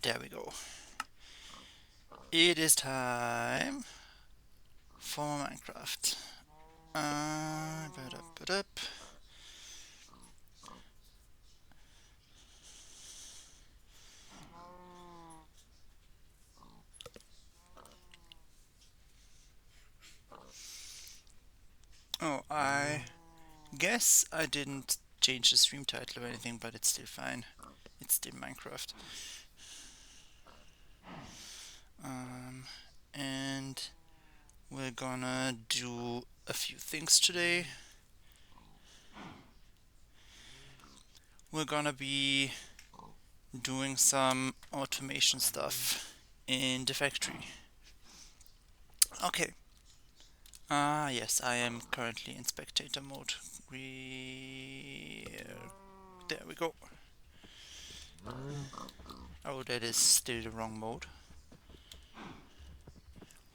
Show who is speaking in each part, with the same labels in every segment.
Speaker 1: There we go. It is time for Minecraft. Ba-da-ba-da. Oh, I guess I didn't change the stream title or anything, but it's still fine. It's still Minecraft. And we're gonna do a few things today. We're gonna be doing some automation stuff in the factory. Okay. Yes, I am currently in spectator mode. There we go. Oh, that is still the wrong mode.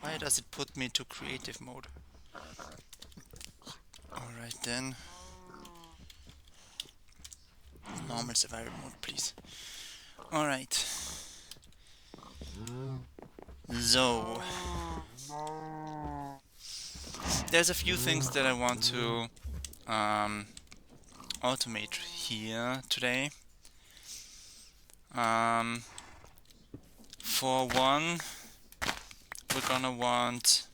Speaker 1: Why does it put me to creative mode? Alright then. Normal survival mode, please. Alright. So, there's a few things that I want to automate here today. For one, we're gonna want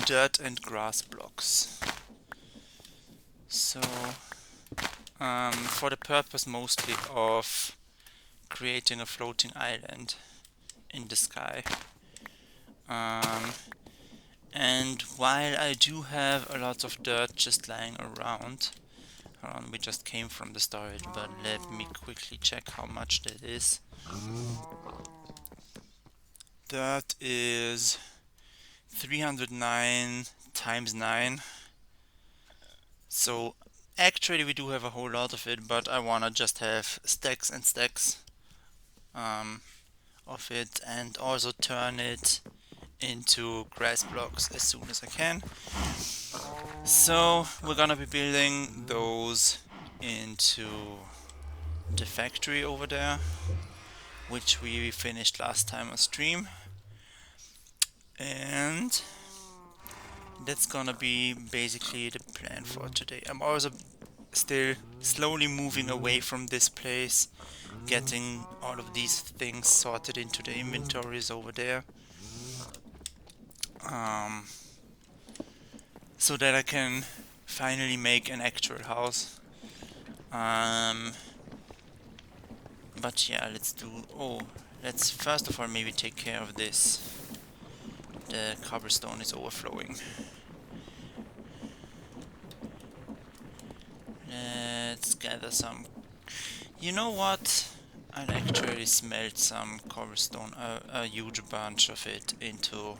Speaker 1: dirt and grass blocks. So, for the purpose mostly of creating a floating island in the sky. And while I do have a lot of dirt just lying around, we just came from the storage, but let me quickly check how much that is. That is 309 times 9. So actually we do have a whole lot of it, but I wanna just have stacks and stacks of it, and also turn it into grass blocks as soon as I can. So we're gonna be building those into the factory over there, which we finished last time on stream, and that's gonna be basically the plan for today. I'm also still slowly moving away from this place, getting all of these things sorted into the inventories over there, so that I can finally make an actual house. But yeah, let's first of all maybe take care of this. The cobblestone is overflowing. Let's gather some. You know what? I'll actually smelt some cobblestone, a huge bunch of it, into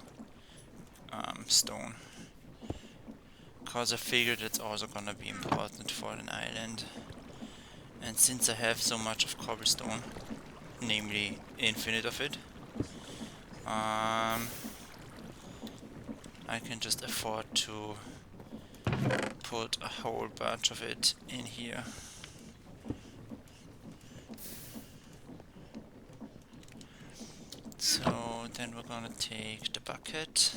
Speaker 1: stone. Cause I figured it's also gonna be important for an island. And since I have so much of cobblestone, namely infinite of it, I can just afford to put a whole bunch of it in here. So then we're gonna take the bucket.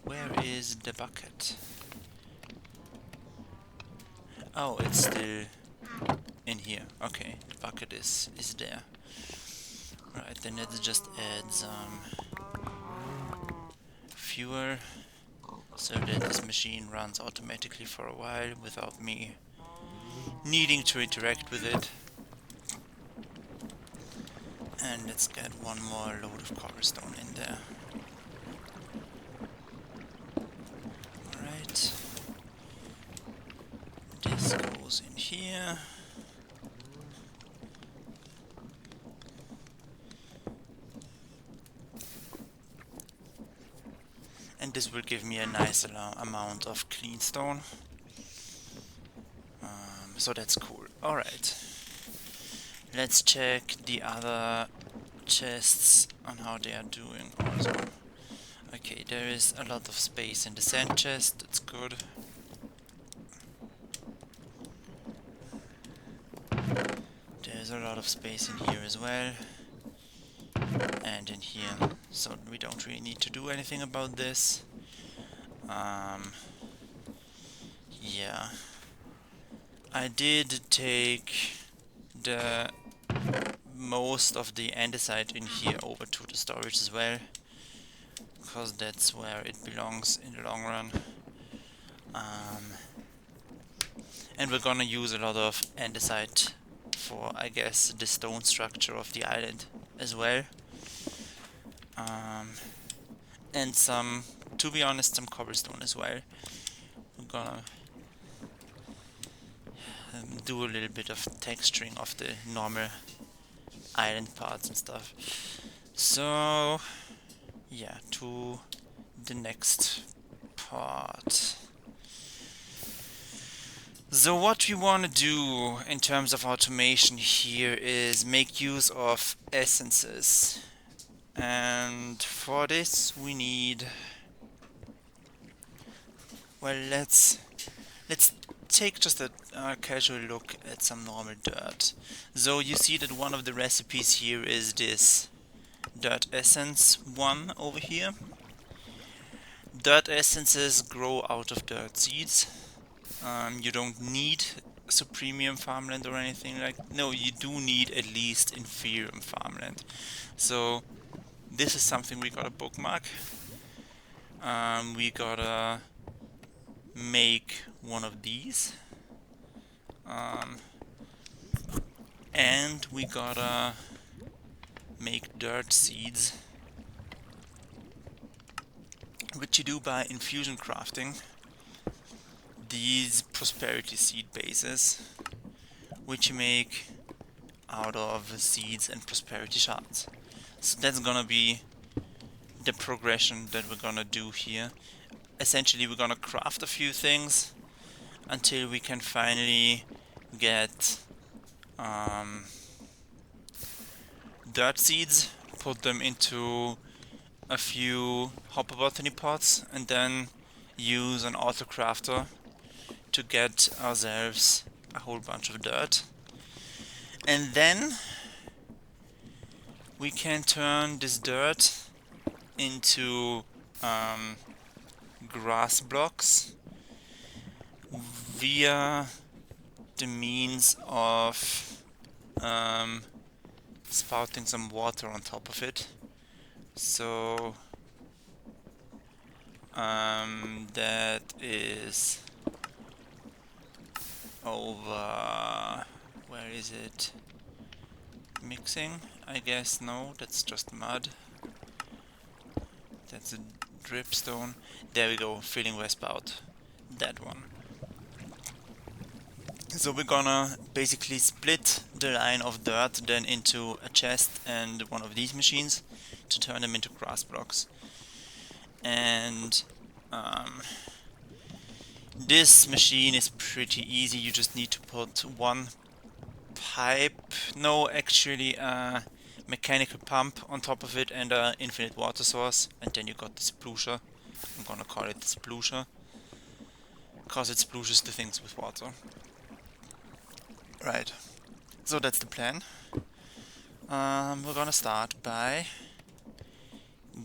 Speaker 1: Where is the bucket? Oh, it's still in here. Okay, the bucket is there. Right, then let's just add some fuel so that this machine runs automatically for a while without me needing to interact with it. And let's get one more load of cobblestone in there. Alright. This goes in here. And this will give me a nice amount of clean stone. So that's cool. Alright. Let's check the other chests on how they are doing also. Okay, there is a lot of space in the sand chest, that's good. There's There's a lot of space in here as well, and in here, so we don't really need to do anything about this. Yeah, I did take the most of the andesite in here over to the storage as well, because that's where it belongs in the long run. And we're gonna use a lot of andesite for, I guess, the stone structure of the island as well. And some, to be honest, some cobblestone as well. We're gonna do a little bit of texturing of the normal island parts and stuff. So, yeah, to the next part. So what we want to do in terms of automation here is make use of essences. And for this we need, well, let's take just a casual look at some normal dirt. So you see that one of the recipes here is this dirt essence one over here. Dirt essences grow out of dirt seeds. You don't need supremium farmland or anything like. No, you do need at least inferium farmland. So this is something we gotta bookmark. We gotta make one of these, and we gotta make dirt seeds, which you do by infusion crafting these prosperity seed bases, which you make out of seeds and prosperity shards. So that's gonna be the progression that we're gonna do here. Essentially, we're gonna craft a few things until we can finally get dirt seeds, put them into a few hopper botany pots, and then use an auto crafter to get ourselves a whole bunch of dirt. And then we can turn this dirt into grass blocks via the means of spouting some water on top of it. So that is over, where is it? Mixing? I guess no, that's just mud. That's a dripstone. There we go, filling where spout. That one. So we're gonna basically split the line of dirt then into a chest and one of these machines to turn them into grass blocks. And this machine is pretty easy. You just need to put one pipe, no, actually a mechanical pump on top of it and an infinite water source, and then you got the sploosher. I'm gonna call it the sploosher because it splooshes the things with water. Right, so that's the plan. We're gonna start by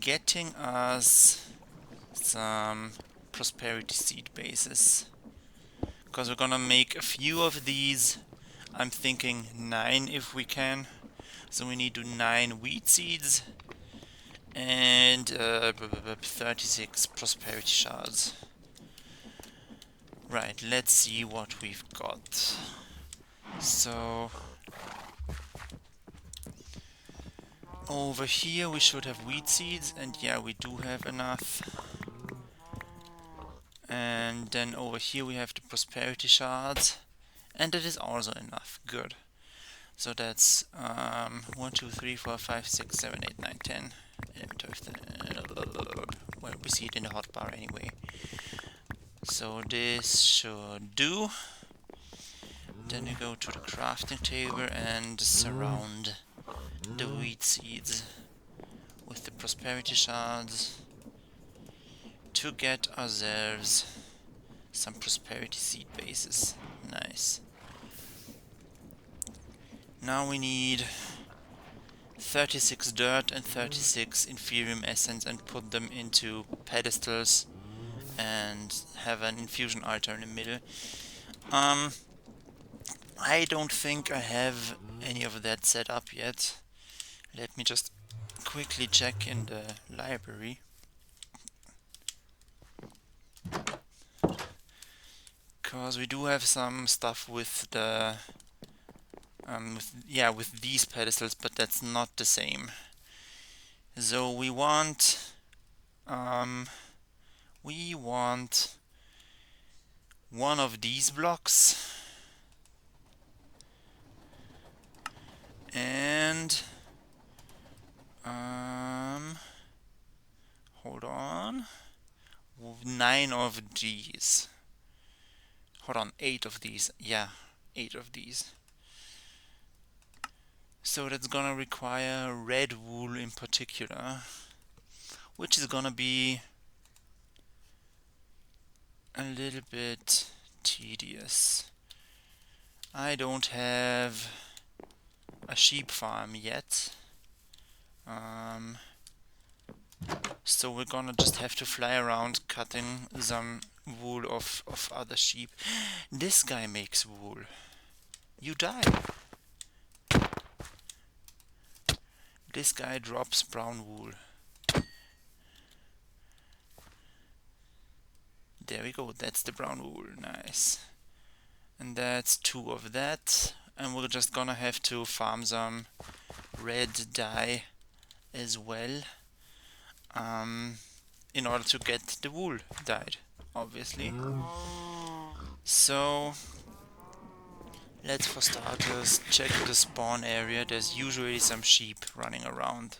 Speaker 1: getting us some prosperity seed bases, because we're gonna make a few of these. I'm thinking 9 if we can. So we need to 9 wheat seeds and 36 prosperity shards. Right, let's see what we've got. So over here we should have wheat seeds, and yeah, we do have enough. And then over here we have the prosperity shards, and that is also enough. Good. So that's 1, 2, 3, 4, 5, 6, 7, 8, 9, 10, 11, 12, well, we see it in the hotbar anyway. So this should do. Then we go to the crafting table and surround the wheat seeds with the prosperity shards to get ourselves some prosperity seed bases. Nice. Now we need 36 dirt and 36 inferium essence and put them into pedestals and have an infusion altar in the middle. I don't think I have any of that set up yet. Let me just quickly check in the library. Cause we do have some stuff with the with these pedestals, but that's not the same. So we want one of these blocks and hold on, 9 of these. Hold on, 8 of these. Yeah, 8 of these. So that's gonna require red wool in particular, which is gonna be a little bit tedious. I don't have a sheep farm yet, so we're gonna just have to fly around cutting some wool of other sheep. This guy makes wool. You die. This guy drops brown wool. There we go, that's the brown wool, nice. And that's 2 of that, and we're just gonna have to farm some red dye as well, in order to get the wool dyed, obviously. So let's for starters check the spawn area. There's usually some sheep running around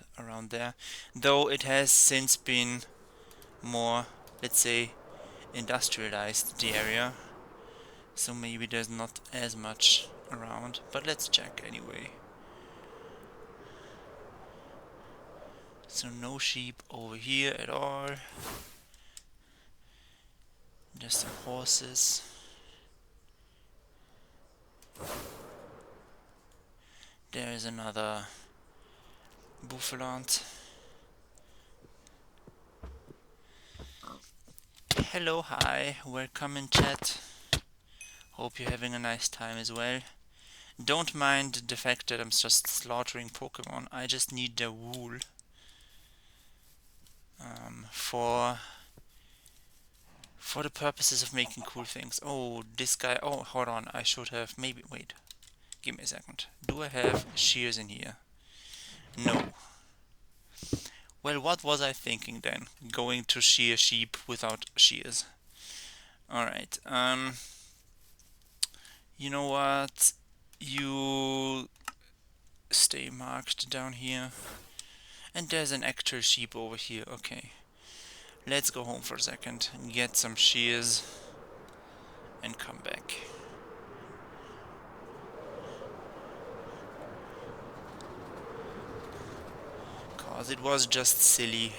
Speaker 1: there, though it has since been more, let's say, industrialized, the area, so maybe there's not as much around, but let's check anyway. So no sheep over here at all. There's some horses. There is another buffalant. Hello, hi, welcome in chat. Hope you're having a nice time as well. Don't mind the fact that I'm just slaughtering Pokémon. I just need their wool for the purposes of making cool things. Oh, this guy. Oh, hold on. I should have maybe. Wait. Give me a second. Do I have shears in here? No. Well, what was I thinking then? Going to shear sheep without shears. Alright. You know what? You stay marked down here. And there's an actual sheep over here. Okay. Let's go home for a second, get some shears, and come back. Cause it was just silly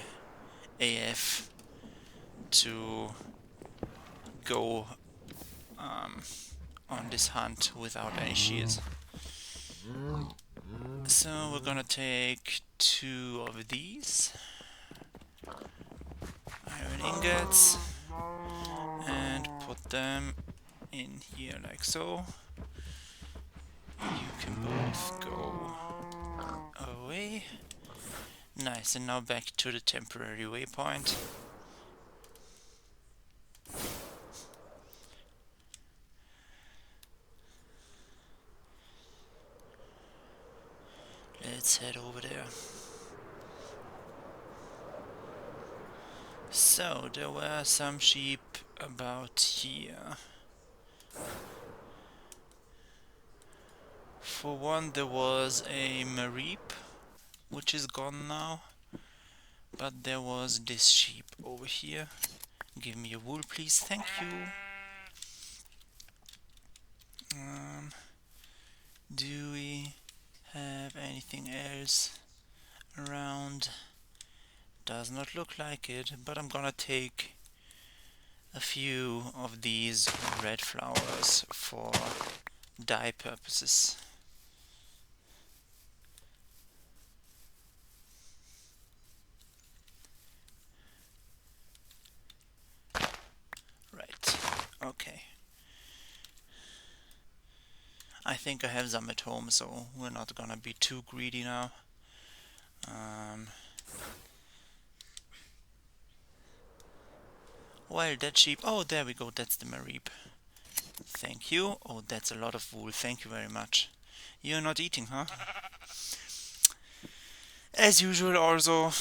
Speaker 1: AF to go on this hunt without any shears. So we're gonna take 2 of these iron ingots and put them in here like so. You can both go away. Nice, and now back to the temporary waypoint. Let's head over there. So, there were some sheep about here. For one, there was a Mareep, which is gone now. But there was this sheep over here. Give me a wool, please. Thank you. Do we have anything else around? Does not look like it, but I'm gonna take a few of these red flowers for dye purposes. Okay. I think I have some at home, so we're not gonna be too greedy now. Well, that sheep. Oh, there we go. That's the Mareep. Thank you. Oh, that's a lot of wool. Thank you very much. You're not eating, huh? As usual, also,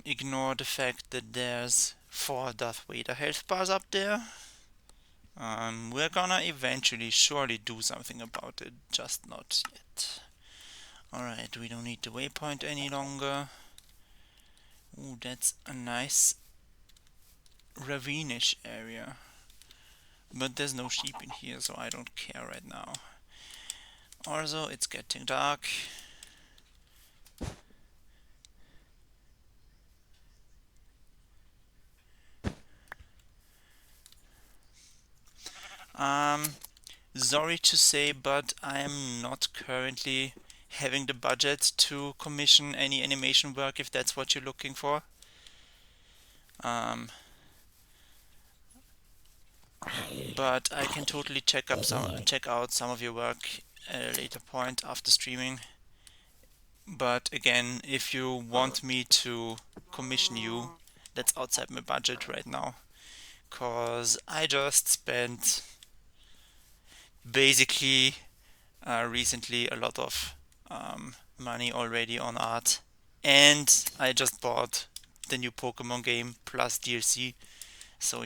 Speaker 1: ignore the fact that there's 4 Darth Vader health bars up there. We're gonna eventually surely do something about it, just not yet. Alright, we don't need the waypoint any longer. Ooh, that's a nice ravine-ish area. But there's no sheep in here, so I don't care right now. Also, it's getting dark. Sorry to say, but I am not currently having the budget to commission any animation work if that's what you're looking for. But I can totally check out some of your work at a later point after streaming. But again, if you want me to commission you, that's outside my budget right now. Cause I just spent basically recently a lot of money already on art, and I just bought the new Pokemon game plus DLC. So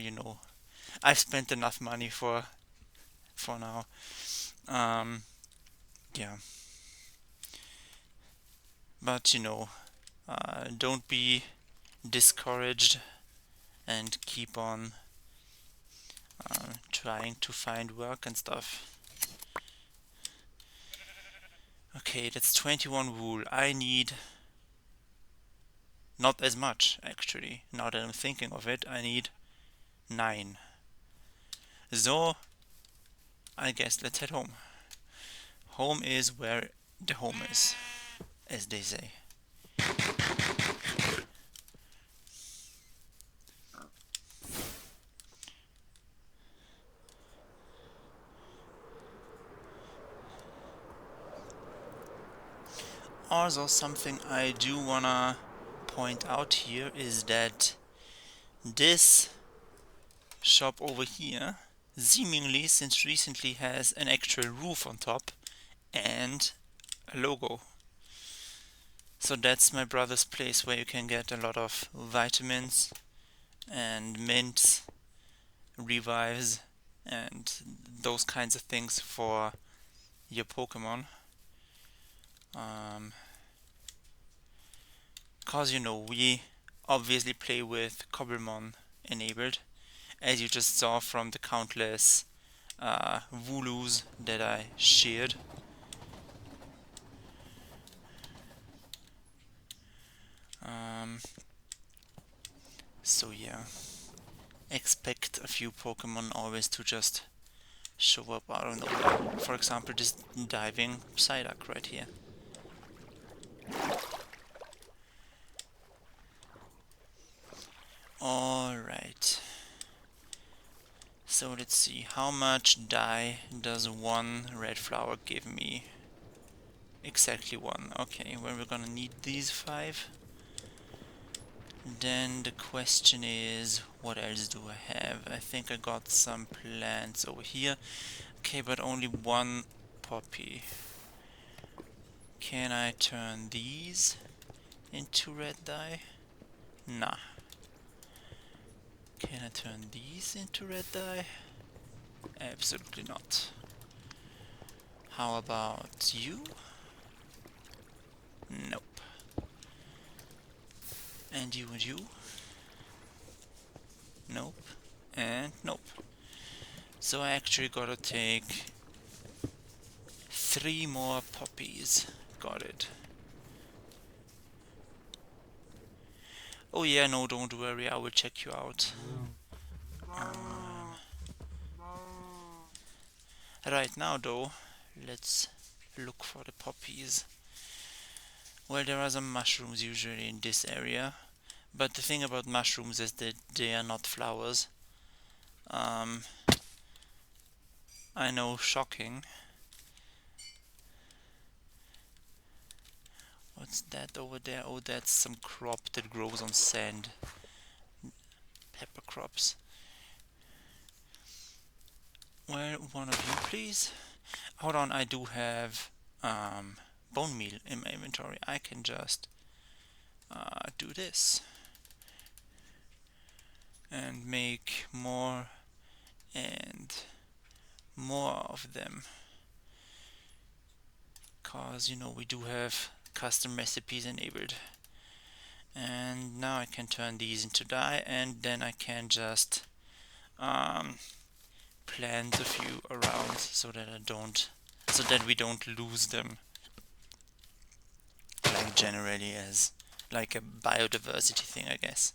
Speaker 1: I've spent enough money for now. Yeah, but don't be discouraged and keep on trying to find work and stuff. Okay, that's 21 wool. I need not as much actually. Now that I'm thinking of it, I need 9. So I guess let's head home. Home is where the home is, as they say. Also, something I do wanna point out here is that this shop over here seemingly since recently has an actual roof on top and a logo. So that's my brother's place where you can get a lot of vitamins and mints, revives, and those kinds of things for your Pokemon. Cause we obviously play with Cobblemon enabled, as you just saw from the countless Wooloos that I shared. So yeah, expect a few Pokemon always to just show up out of nowhere. For example, this diving Psyduck right here. Alright. So let's see, how much dye does one red flower give me? Exactly 1. Okay, well we're gonna need these 5. Then the question is, what else do I have? I think I got some plants over here. Okay, but only 1 poppy. Can I turn these into red dye? Nah. Can I turn these into red dye? Absolutely not. How about you? Nope. And you and you? Nope. And nope. So I actually gotta take 3 more poppies. Got it. Oh yeah, no, don't worry, I will check you out. Right now though, let's look for the poppies. Well, there are some mushrooms usually in this area, but the thing about mushrooms is that they are not flowers. I know, shocking. What's that over there? Oh, that's some crop that grows on sand. Pepper crops. Well, one of you, please. Hold on, I do have bone meal in my inventory. I can just do this and make more and more of them, cause you know we do have custom recipes enabled. And now I can turn these into dye, and then I can just plant a few around so that we don't lose them, like generally as like a biodiversity thing, I guess.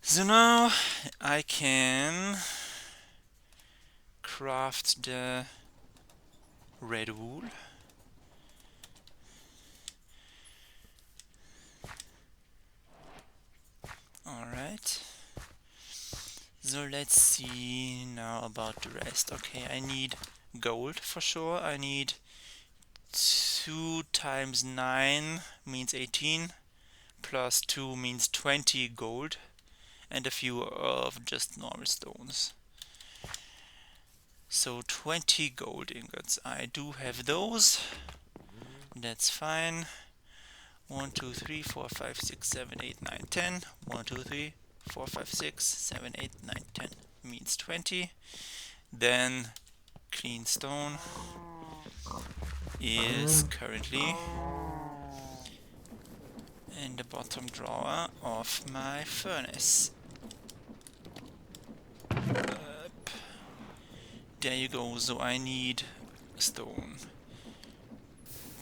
Speaker 1: So now I can craft the red wool. Alright. So let's see now about the rest. Okay, I need gold for sure. I need 2 times 9 means 18, plus 2 means 20 gold, and a few of just normal stones. So 20 gold ingots. I do have those. That's fine. 1, 2, 3, 4, 5, 6, 7, 8, 9, 10. 1, 2, 3, 4, 5, 6, 7, 8, 9, 10 means 20. Then clean stone is currently in the bottom drawer of my furnace. There you go. So I need stone.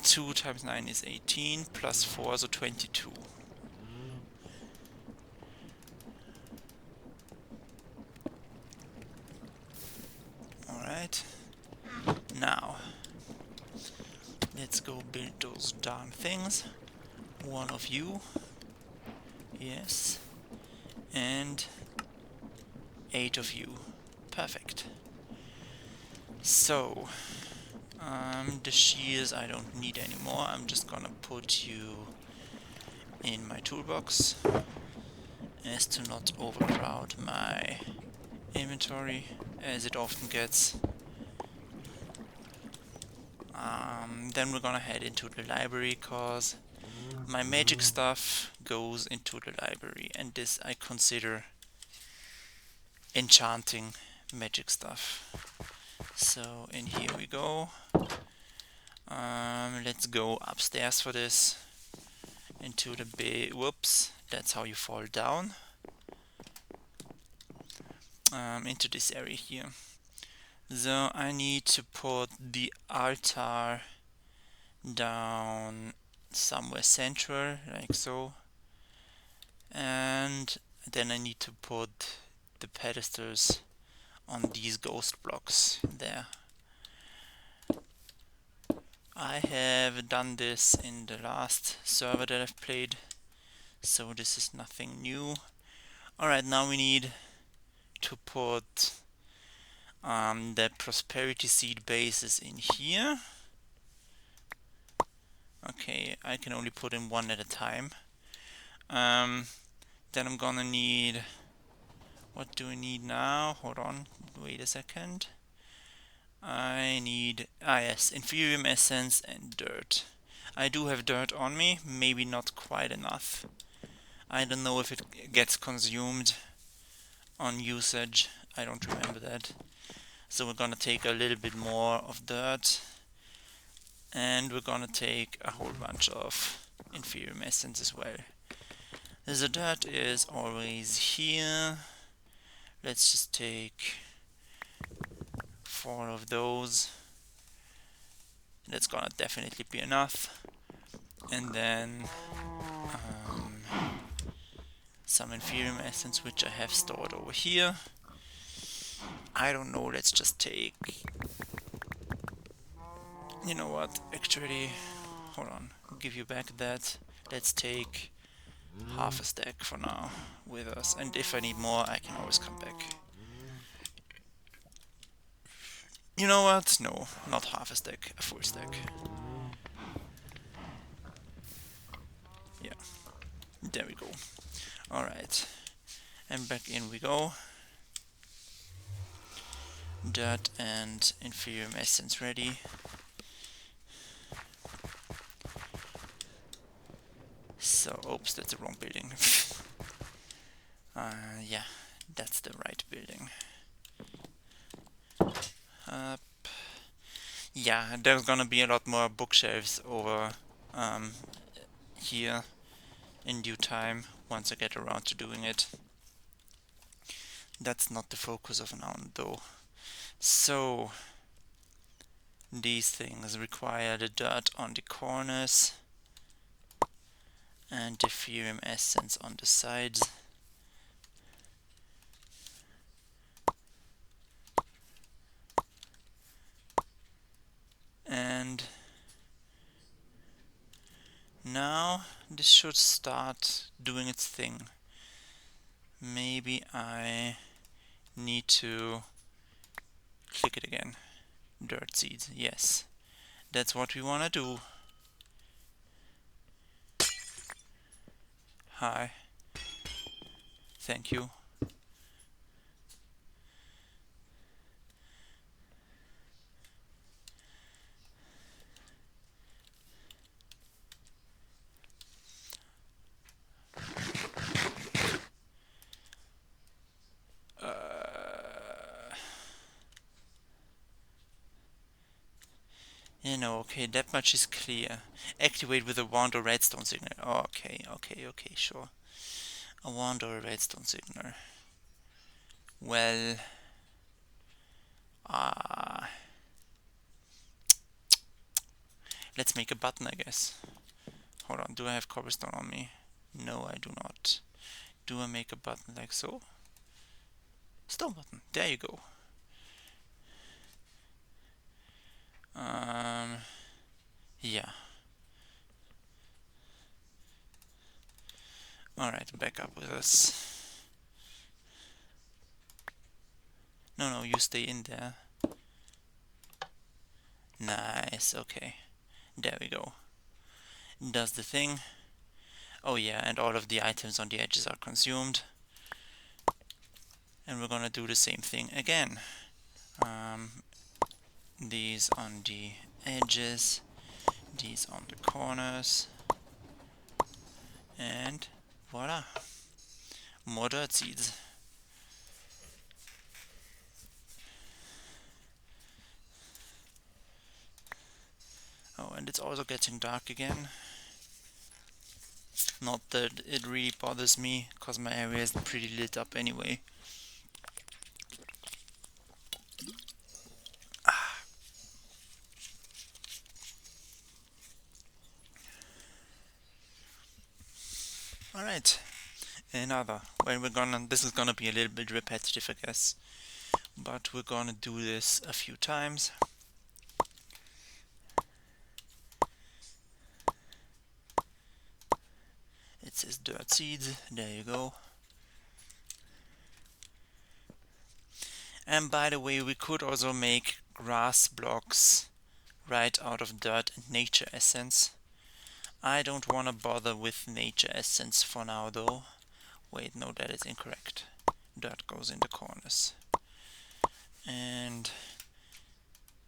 Speaker 1: 2 times 9 is 18, plus 4, so 22. Alright. Now, let's go build those darn things. One of you. Yes. And 8 of you. Perfect. So, the shears I don't need anymore. I'm just gonna put you in my toolbox as to not overcrowd my inventory, as it often gets. Then we're gonna head into the library, cause my magic stuff goes into the library, and this I consider enchanting magic stuff. So in here we go. Let's go upstairs for this. Into the bay. Whoops, that's how you fall down. Into this area here. So I need to put the altar down somewhere central, like so. And then I need to put the pedestals on these ghost blocks there. I have done this in the last server that I've played, so this is nothing new. Alright, now we need to put the prosperity seed bases in here. Okay, I can only put in one at a time. Then I'm gonna need... What do we need now? Hold on, wait a second. I need... yes, inferium essence and dirt. I do have dirt on me, maybe not quite enough. I don't know if it gets consumed on usage, I don't remember that. So we're gonna take a little bit more of dirt, and we're gonna take a whole bunch of inferium essence as well. The dirt is always here. Let's just take 4 of those. That's gonna definitely be enough. And then some inferium essence, which I have stored over here. I don't know, let's just take... You know what, actually, hold on, I'll give you back that. Let's take half a stack for now with us, and if I need more I can always come back. You know what? No, not half a stack, a full stack. Yeah, there we go. Alright, and back in we go. Dirt and inferior essence ready. So, oops, that's the wrong building. Yeah, that's the right building. Yeah, there's gonna be a lot more bookshelves over here in due time once I get around to doing it. That's not the focus of now though. So these things require the dirt on the corners and the Ethereum essence on the sides. And now this should start doing its thing. Maybe I need to click it again. Dirt seeds, yes. That's what we want to do. Hi. Thank you. You know, okay, that much is clear. Activate with a wand or redstone signal. Okay, okay, sure. A wand or a redstone signal. Well, uh, let's make a button, I guess. Hold on, do I have cobblestone on me? No, I do not. Do I make a button like so? Stone button, there you go. Yeah. Alright, back up with us. No, you stay in there. Nice, okay. There we go. Does the thing. Oh yeah, and all of the items on the edges are consumed. And we're gonna do the same thing again. These on the edges, these on the corners, and voila, more dirt seeds. Oh, and it's also getting dark again. Not that it really bothers me, cause my area is pretty lit up anyway. Alright, another. Well, this is gonna be a little bit repetitive, I guess. But we're gonna do this a few times. It says dirt seeds, there you go. And by the way, we could also make grass blocks right out of dirt and nature essence. I don't want to bother with nature essence for now though. Wait, no, that is incorrect. Dirt goes in the corners. And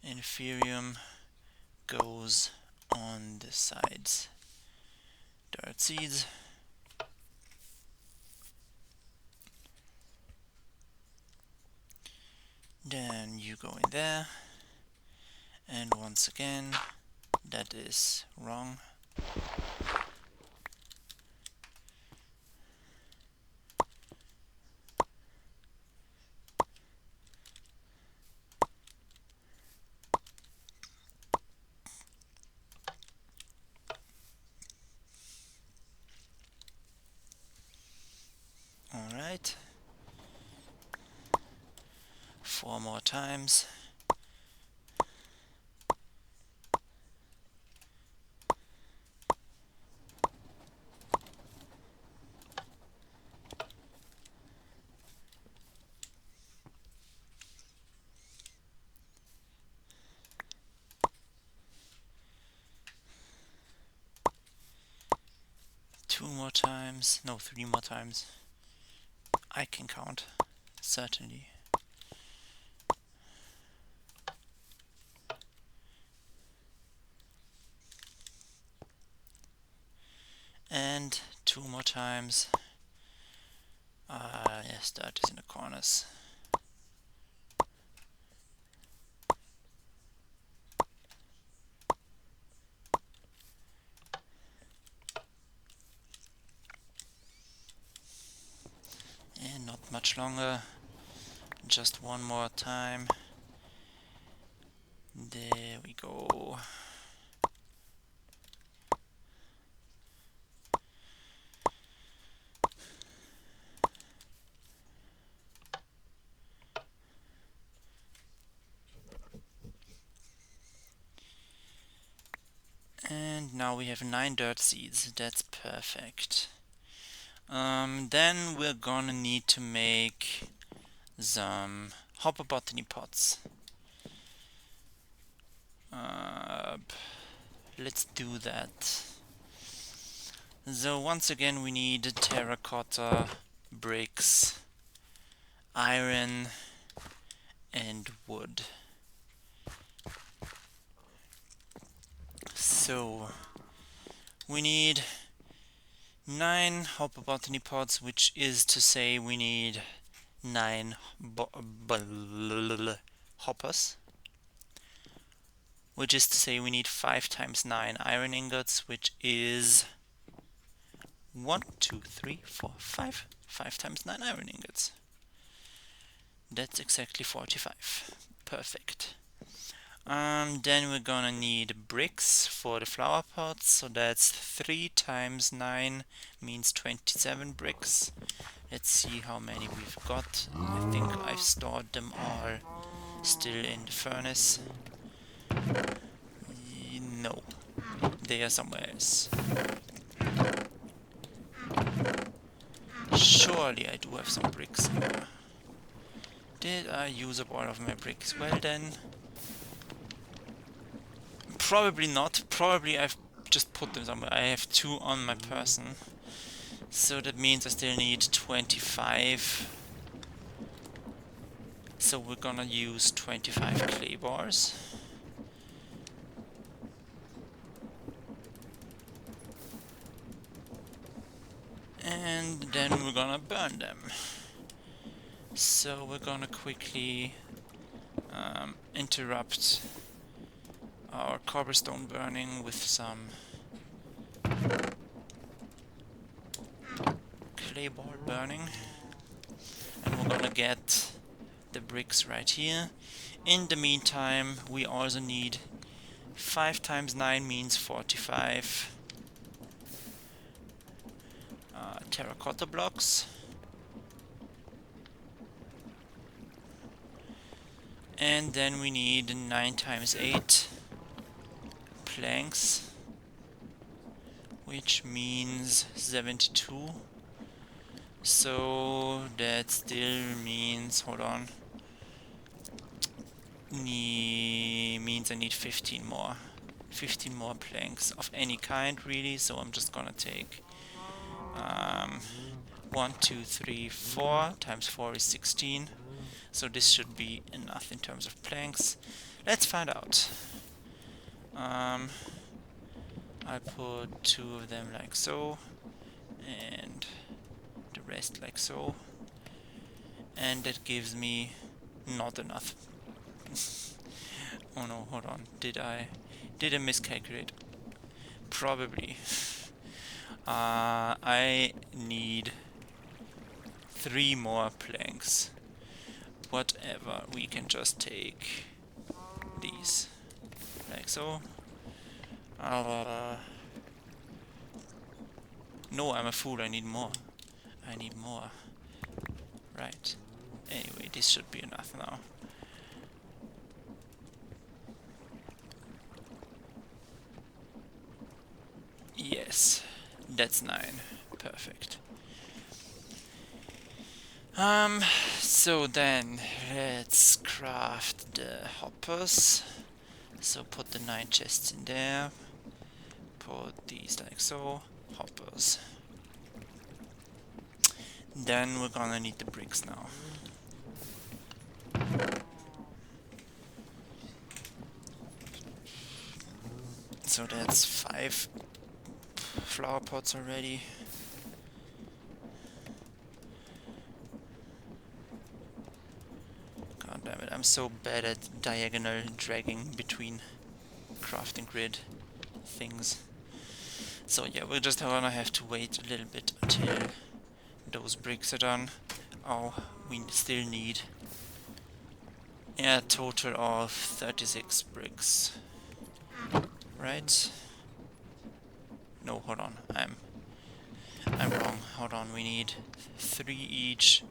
Speaker 1: inferium goes on the sides. Dirt seeds. Then you go in there. And once again, that is wrong. Alright. 4 more times. more times. No, 3 more times. I can count, certainly. And 2 more times. Yes, dirt is in the corners. And not much longer. Just one more time. There we go. And now we have 9 dirt seeds. That's perfect. Then we're gonna need to make some hopper botany pots. Let's do that. So once again we need terracotta, bricks, iron and wood. So we need 9 hopper botany pots, which is to say we need 9 hoppers, which is to say we need 5 times 9 iron ingots, which is 1, 2, 3, 4, 5. 5 times 9 iron ingots. That's exactly 45. Perfect. Then we're gonna need bricks for the flower pots, so that's 3 times 9 means 27 bricks. Let's see how many we've got. I think I've stored them all still in the furnace. No, they are somewhere else. Surely I do have some bricks more. Did I use up all of my bricks? Well then, probably not. Probably I've just put them somewhere. I have 2 on my person, so that means I still need 25. So we're gonna use 25 clay bars. And then we're gonna burn them. So we're gonna quickly interrupt our cobblestone burning with some clay ball burning. And we're gonna get the bricks right here. In the meantime, we also need 5 times 9 means 45 terracotta blocks. And then we need 9 times 8 planks, which means 72. So that still means, hold on, means I need 15 more. 15 more planks of any kind, really. So I'm just gonna take 1, 2, 3, 4 times 4 is 16. So this should be enough in terms of planks. Let's find out. I put 2 of them like so, and the rest like so, and that gives me not enough. Oh no, hold on. Did I miscalculate? Probably. I need 3 more planks. Whatever, we can just take these like so. No, I'm a fool. I need more. I need more. Right. Anyway, this should be enough now. Yes, that's 9. Perfect. So then let's craft the hoppers. So put the 9 chests in there. Put these like so. Hoppers. Then we're gonna need the bricks now. So that's 5 flower pots already. God damn it, I'm so bad at diagonal dragging between crafting grid things. So yeah, we're just gonna have to wait a little bit until those bricks are done. Oh, we still need a total of 36 bricks. Right? No, hold on. I'm wrong. Hold on. We need 3 each.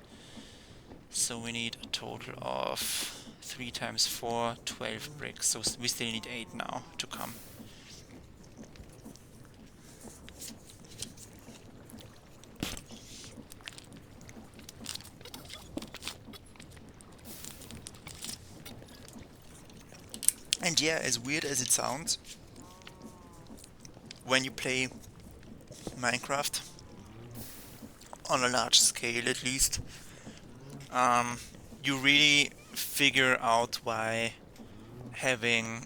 Speaker 1: So we need a total of 3 times 4, 12 bricks. So we still need 8 now to come. And yeah, as weird as it sounds, when you play Minecraft, on a large scale at least, you really figure out why having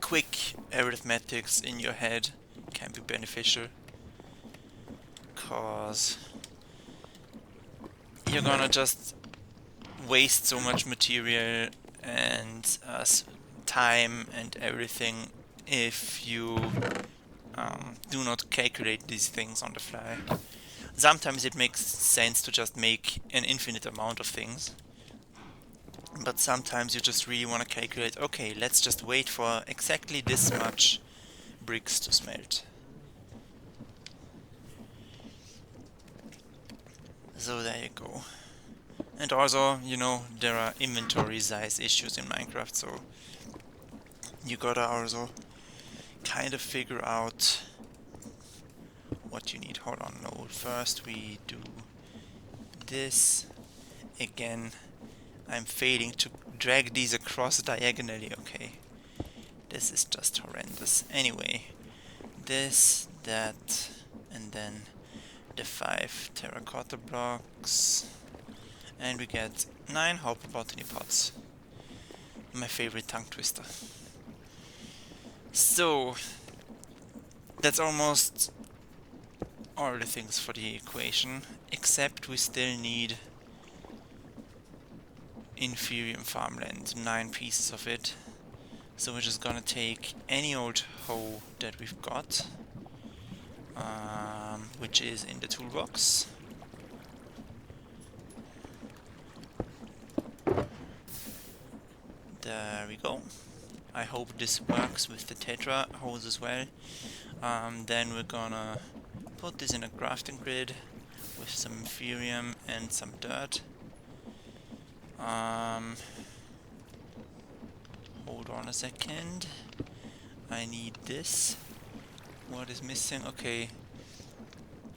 Speaker 1: quick arithmetics in your head can be beneficial. Cause you're gonna just waste so much material and time and everything if you do not calculate these things on the fly. Sometimes it makes sense to just make an infinite amount of things, but sometimes you just really want to calculate, okay, let's just wait for exactly this much bricks to smelt. So there you go. And also, you know, there are inventory size issues in Minecraft, so you gotta also kind of figure out what you need. Hold on, no, first we do this. Again, I'm failing to drag these across diagonally, okay. This is just horrendous. Anyway, this, that, and then the 5 terracotta blocks. And we get 9 hopper botany pots. My favorite tongue twister. So, that's almost all the things for the equation, except we still need inferium farmland, 9 pieces of it. So we're just gonna take any old hoe that we've got, which is in the toolbox. There we go. I hope this works with the tetra hose as well. Then we're gonna put this in a crafting grid with some inferium and some dirt. Hold on a second. I need this. What is missing? Okay.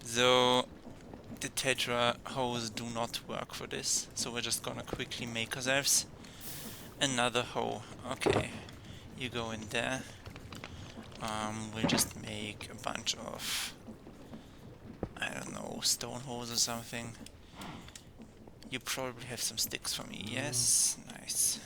Speaker 1: So the tetra hose do not work for this. So we're just gonna quickly make ourselves another hoe. Okay. You go in there. We'll just make a bunch of, I don't know, stone holes or something. You probably have some sticks for me. Yes, nice.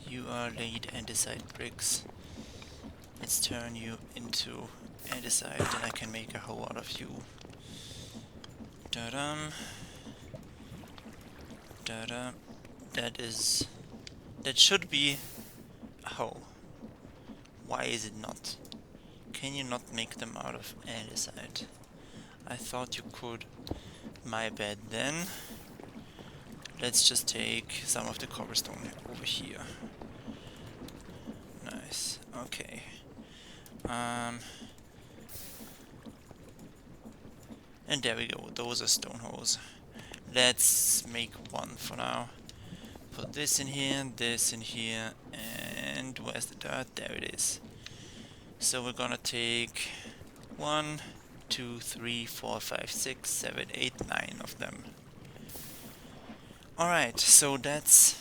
Speaker 1: You are laid andesite bricks. Let's turn you into andesite, and I can make a hoe out of you. Da-dum. Da-dum. That should be a hoe. Why is it not? Can you not make them out of andesite? I thought you could. My bad then. Let's just take some of the cobblestone over here. Nice. Okay. And there we go. Those are stone holes. Let's make one for now. Put this in here, and where's the dirt? There it is. So we're gonna take 1, 2, 3, 4, 5, 6, 7, 8, 9 of them. Alright, so that's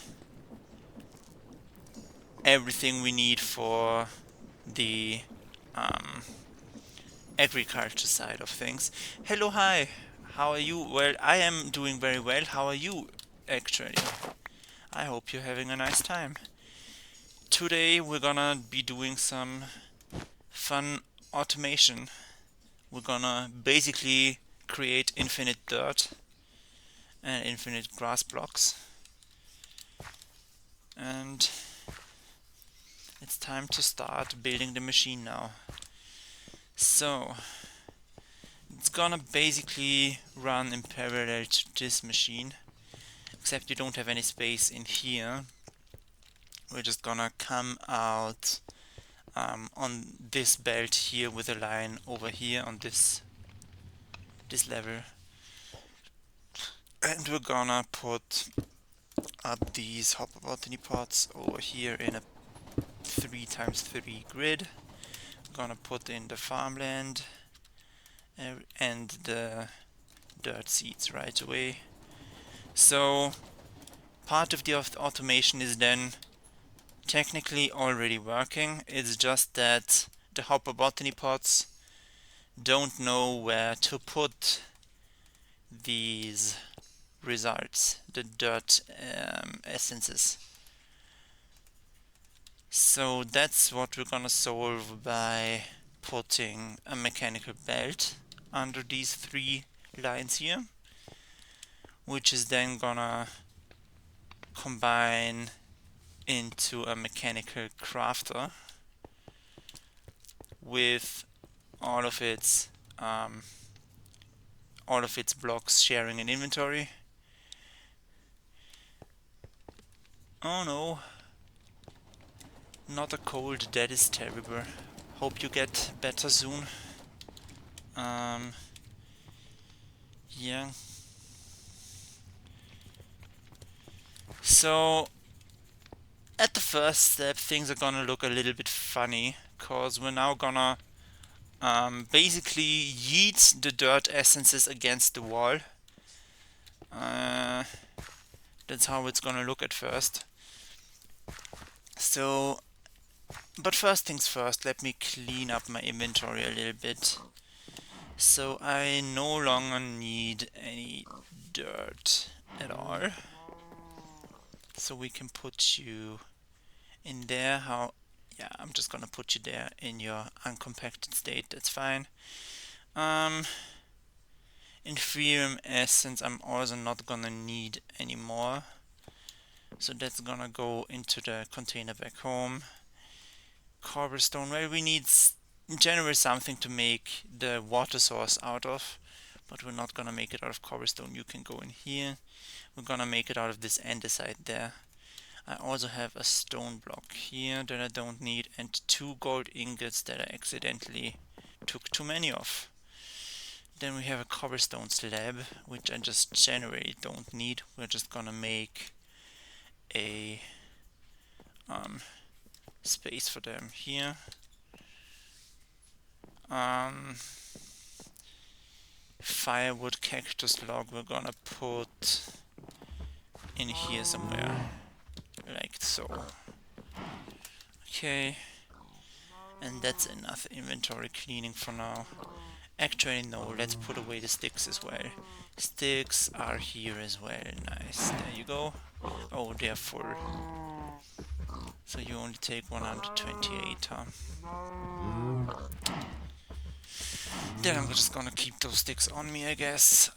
Speaker 1: everything we need for the agriculture side of things. Hello, hi. How are you? Well, I am doing very well. How are you, actually? I hope you're having a nice time. Today we're gonna be doing some fun automation. We're gonna basically create infinite dirt and infinite grass blocks. And it's time to start building the machine now. So, it's gonna basically run in parallel to this machine, except you don't have any space in here. We're just gonna come out on this belt here with a line over here on this level, and we're gonna put up these hopper botany pots over here in a 3x3 grid. Gonna put in the farmland and the dirt seeds right away. So part of the automation is then technically already working. It's just that the hopper botany pots don't know where to put these results, the dirt essences. So that's what we're gonna solve by putting a mechanical belt under these 3 lines here, which is then gonna combine into a mechanical crafter with all of its blocks sharing an inventory. Oh no, not a cold, that is terrible. Hope you get better soon. Yeah. So at the first step things are gonna look a little bit funny, cause we're now gonna basically yeet the dirt essences against the wall. That's how it's gonna look at first. So, but first things first, let me clean up my inventory a little bit. So I no longer need any dirt at all. So we can put you in there. Yeah, I'm just gonna put you there in your uncompacted state, that's fine. Inferium essence I'm also not gonna need anymore, so that's gonna go into the container back home. Cobblestone, well, we need in general something to make the water source out of, but we're not gonna make it out of cobblestone. You can go in here. We're gonna make it out of this andesite there. I also have a stone block here that I don't need, and 2 gold ingots that I accidentally took too many of. Then we have a cobblestone slab, which I just generally don't need. We're just gonna make a space for them here. Firewood cactus log we're gonna put in here somewhere, like so. Okay, and that's enough inventory cleaning for now. Actually no, let's put away the sticks as well. Sticks are here as well, nice, there you go. Oh, they're full. So you only take 128, huh? Then I'm just gonna keep those sticks on me, I guess.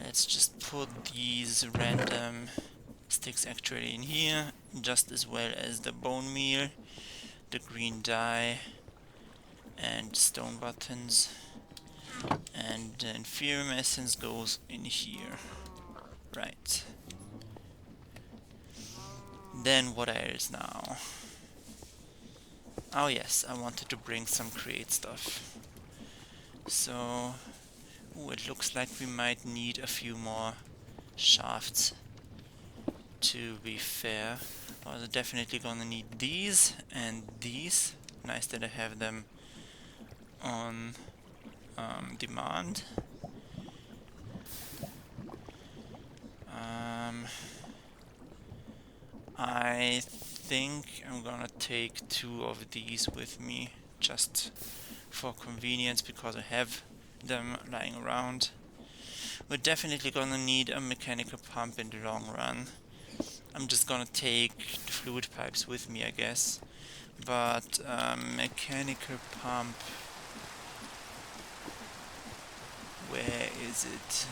Speaker 1: Let's just put these random sticks actually in here, just as well as the bone meal, the green dye, and stone buttons. And the inferium essence goes in here. Right. Then what else now? Oh yes, I wanted to bring some create stuff. So, ooh, it looks like we might need a few more shafts, to be fair. I'm definitely gonna need these and these. Nice that I have them on demand. I think I'm gonna take 2 of these with me, just for convenience, because I have them lying around. We're definitely gonna need a mechanical pump in the long run. I'm just gonna take the fluid pipes with me, I guess. But mechanical pump, where is it?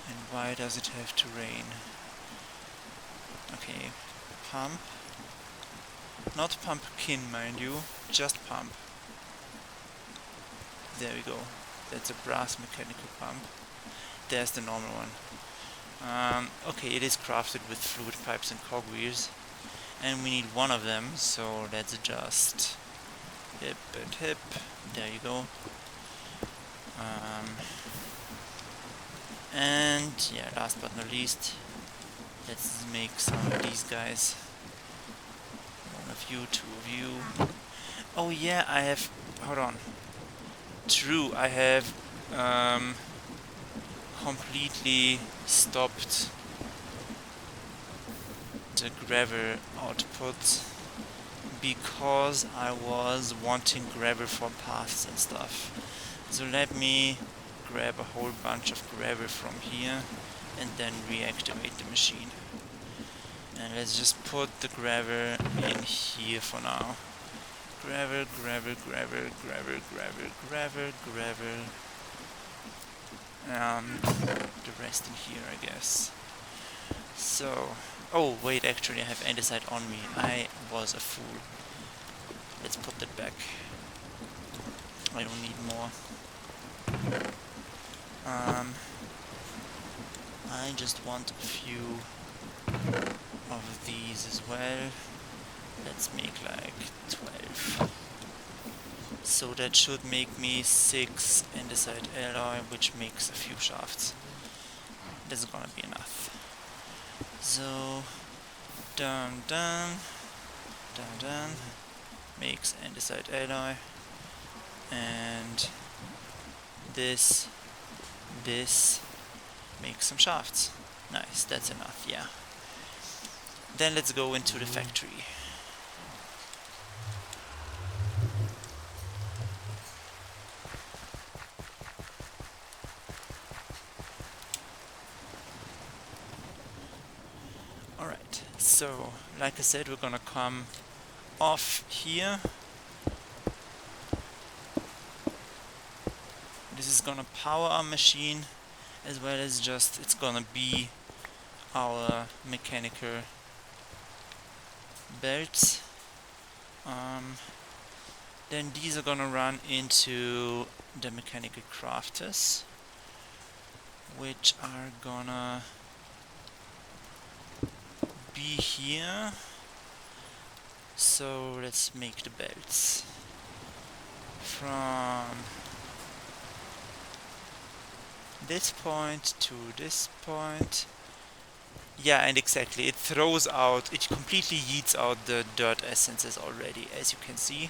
Speaker 1: And why does it have to rain? Okay, pump. Not pumpkin, mind you, just pump. There we go. That's a brass mechanical pump. There's the normal one. Okay, it is crafted with fluid pipes and cogwheels. And we need 1 of them, so let's just hip and hip. There you go. And yeah, last but not least, let's make some of these guys. 1 of you, 2 of you. Oh yeah, I have... hold on. True, I have completely stopped the gravel output because I was wanting gravel for paths and stuff. So let me grab a whole bunch of gravel from here and then reactivate the machine. And let's just put the gravel in here for now. Gravel, gravel, gravel, gravel, gravel, gravel, gravel. The rest in here, I guess. So, oh wait, actually I have andesite on me. I was a fool. Let's put that back. I don't need more. I just want a few of these as well. Let's make like 12. So that should make me 6 andesite alloy, which makes a few shafts. That's gonna be enough. So, done, done, done, done. Makes andesite alloy. And this makes some shafts. Nice, that's enough, yeah. Then let's go into the factory. Alright, so like I said, we're gonna come off here. This is gonna power our machine, as well as just it's gonna be our mechanical belts. Then these are gonna run into the mechanical crafters, which are gonna be here. So let's make the belts from this point to this point. Yeah, and exactly, it throws out, it completely yeets out the dirt essences already, as you can see.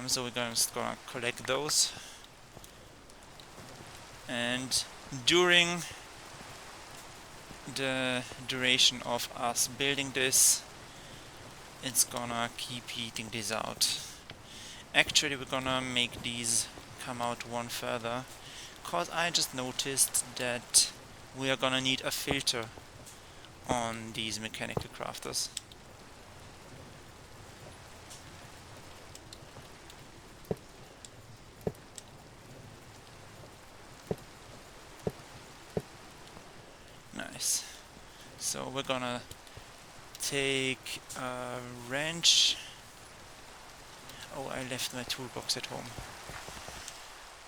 Speaker 1: So we're just gonna collect those. And during the duration of us building this, it's gonna keep heating this out. Actually, we're gonna make these come out 1 further, cause I just noticed that we are gonna need a filter on these mechanical crafters. Nice. So we're gonna take a wrench. Oh, I left my toolbox at home.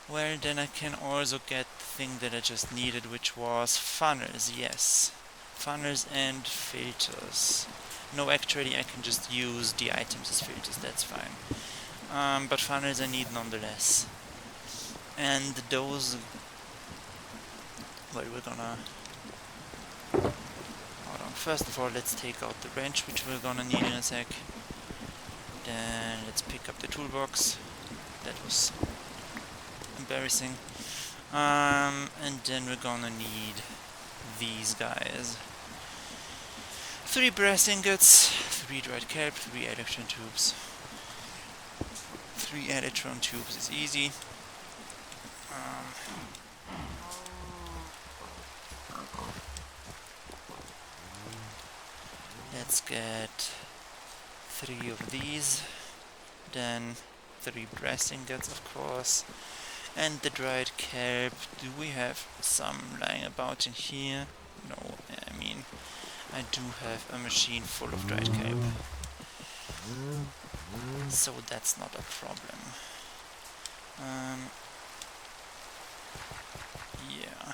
Speaker 1: Well, then I can also get the thing that I just needed, which was funnels, yes. Funnels and filters. No, actually I can just use the items as filters, that's fine. But funnels I need nonetheless. And those... well, we're gonna... hold on. First of all, let's take out the wrench, which we're gonna need in a sec. Then let's pick up the toolbox. That was embarrassing. And then we're gonna need these guys. 3 brass ingots, 3 dried kelp, 3 electron tubes. 3 electron tubes is easy. Let's get 3 of these, then 3 brass ingots, of course, and the dried kelp. Do we have some lying about in here? No, I mean, I do have a machine full of dried kelp, so that's not a problem. Yeah.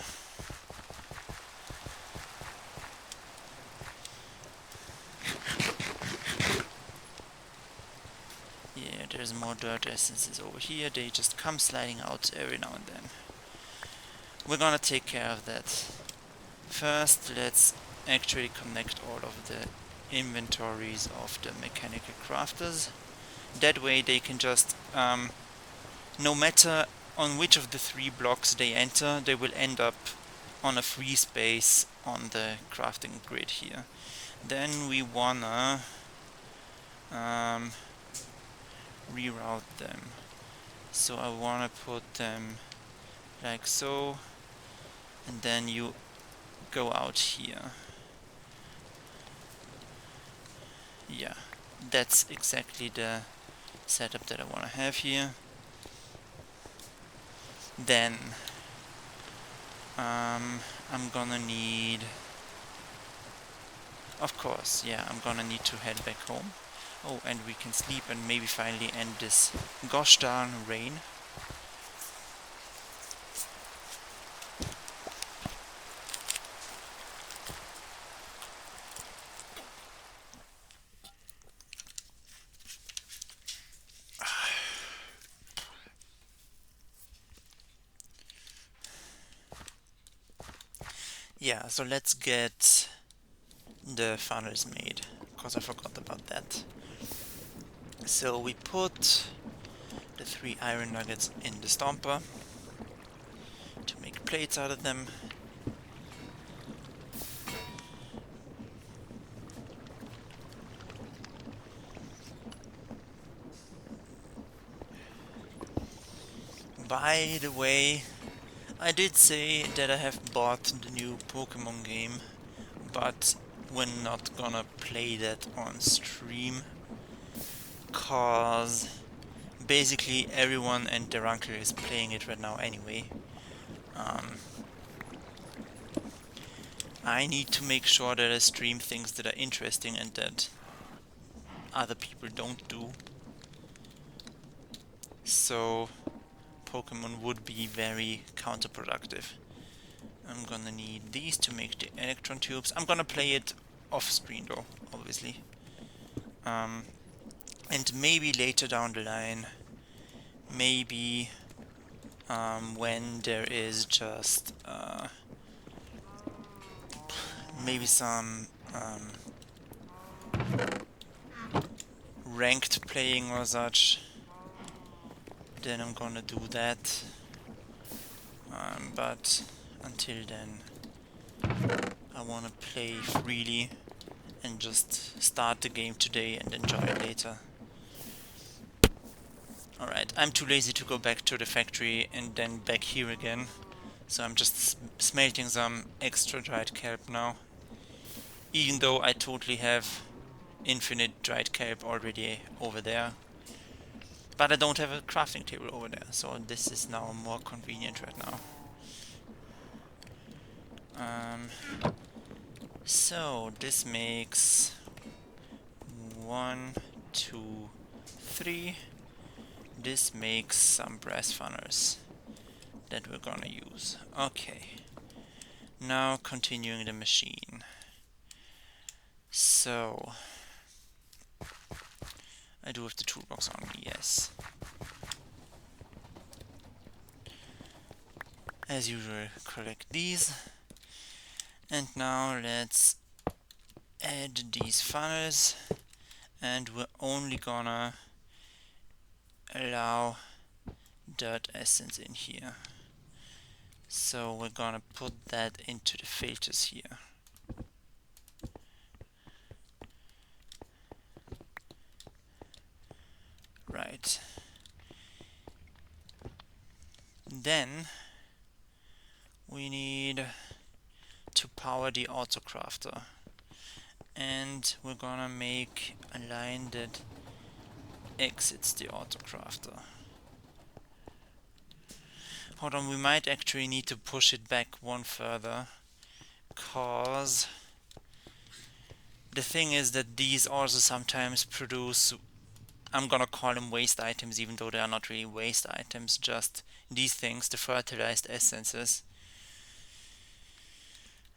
Speaker 1: Yeah, there's more dirt essences over here. They just come sliding out every now and then. We're gonna take care of that. First, let's actually connect all of the inventories of the mechanical crafters. That way they can just, no matter on which of the 3 blocks they enter, they will end up on a free space on the crafting grid here. Then we wanna reroute them. So I wanna put them like so, and then you go out here. Yeah, that's exactly the setup that I wanna have here. Then I'm gonna need, of course, yeah, I'm gonna need to head back home. Oh, and we can sleep and maybe finally end this gosh darn rain. Yeah, so let's get the funnels made, because I forgot about that. So we put the 3 iron nuggets in the stomper to make plates out of them. By the way, I did say that I have bought the new Pokémon game, but we're not gonna play that on stream, cause basically everyone and their uncle is playing it right now anyway. I need to make sure that I stream things that are interesting and that other people don't do. So Pokemon would be very counterproductive. I'm gonna need these to make the electron tubes. I'm gonna play it off screen though, obviously. And maybe later down the line, maybe when there is just maybe some ranked playing or such, then I'm gonna do that. But until then, I wanna play freely and just start the game today and enjoy it later. Alright, I'm too lazy to go back to the factory and then back here again, so I'm just smelting some extra dried kelp now. Even though I totally have infinite dried kelp already over there. But I don't have a crafting table over there, so this is now more convenient right now. So this makes 1, 2, 3. This makes some brass funnels that we're gonna use. Okay. Now continuing the machine. So I do have the toolbox on me, yes. As usual, collect these. And now let's add these funnels, and we're only gonna allow dirt essence in here. So we're gonna put that into the filters here. Right. Then we need to power the autocrafter. And we're gonna make a line that exits the autocrafter. Hold on, we might actually need to push it back one further, cause the thing is that these also sometimes produce, I'm gonna call them waste items, even though they are not really waste items, just these things, the fertilized essences.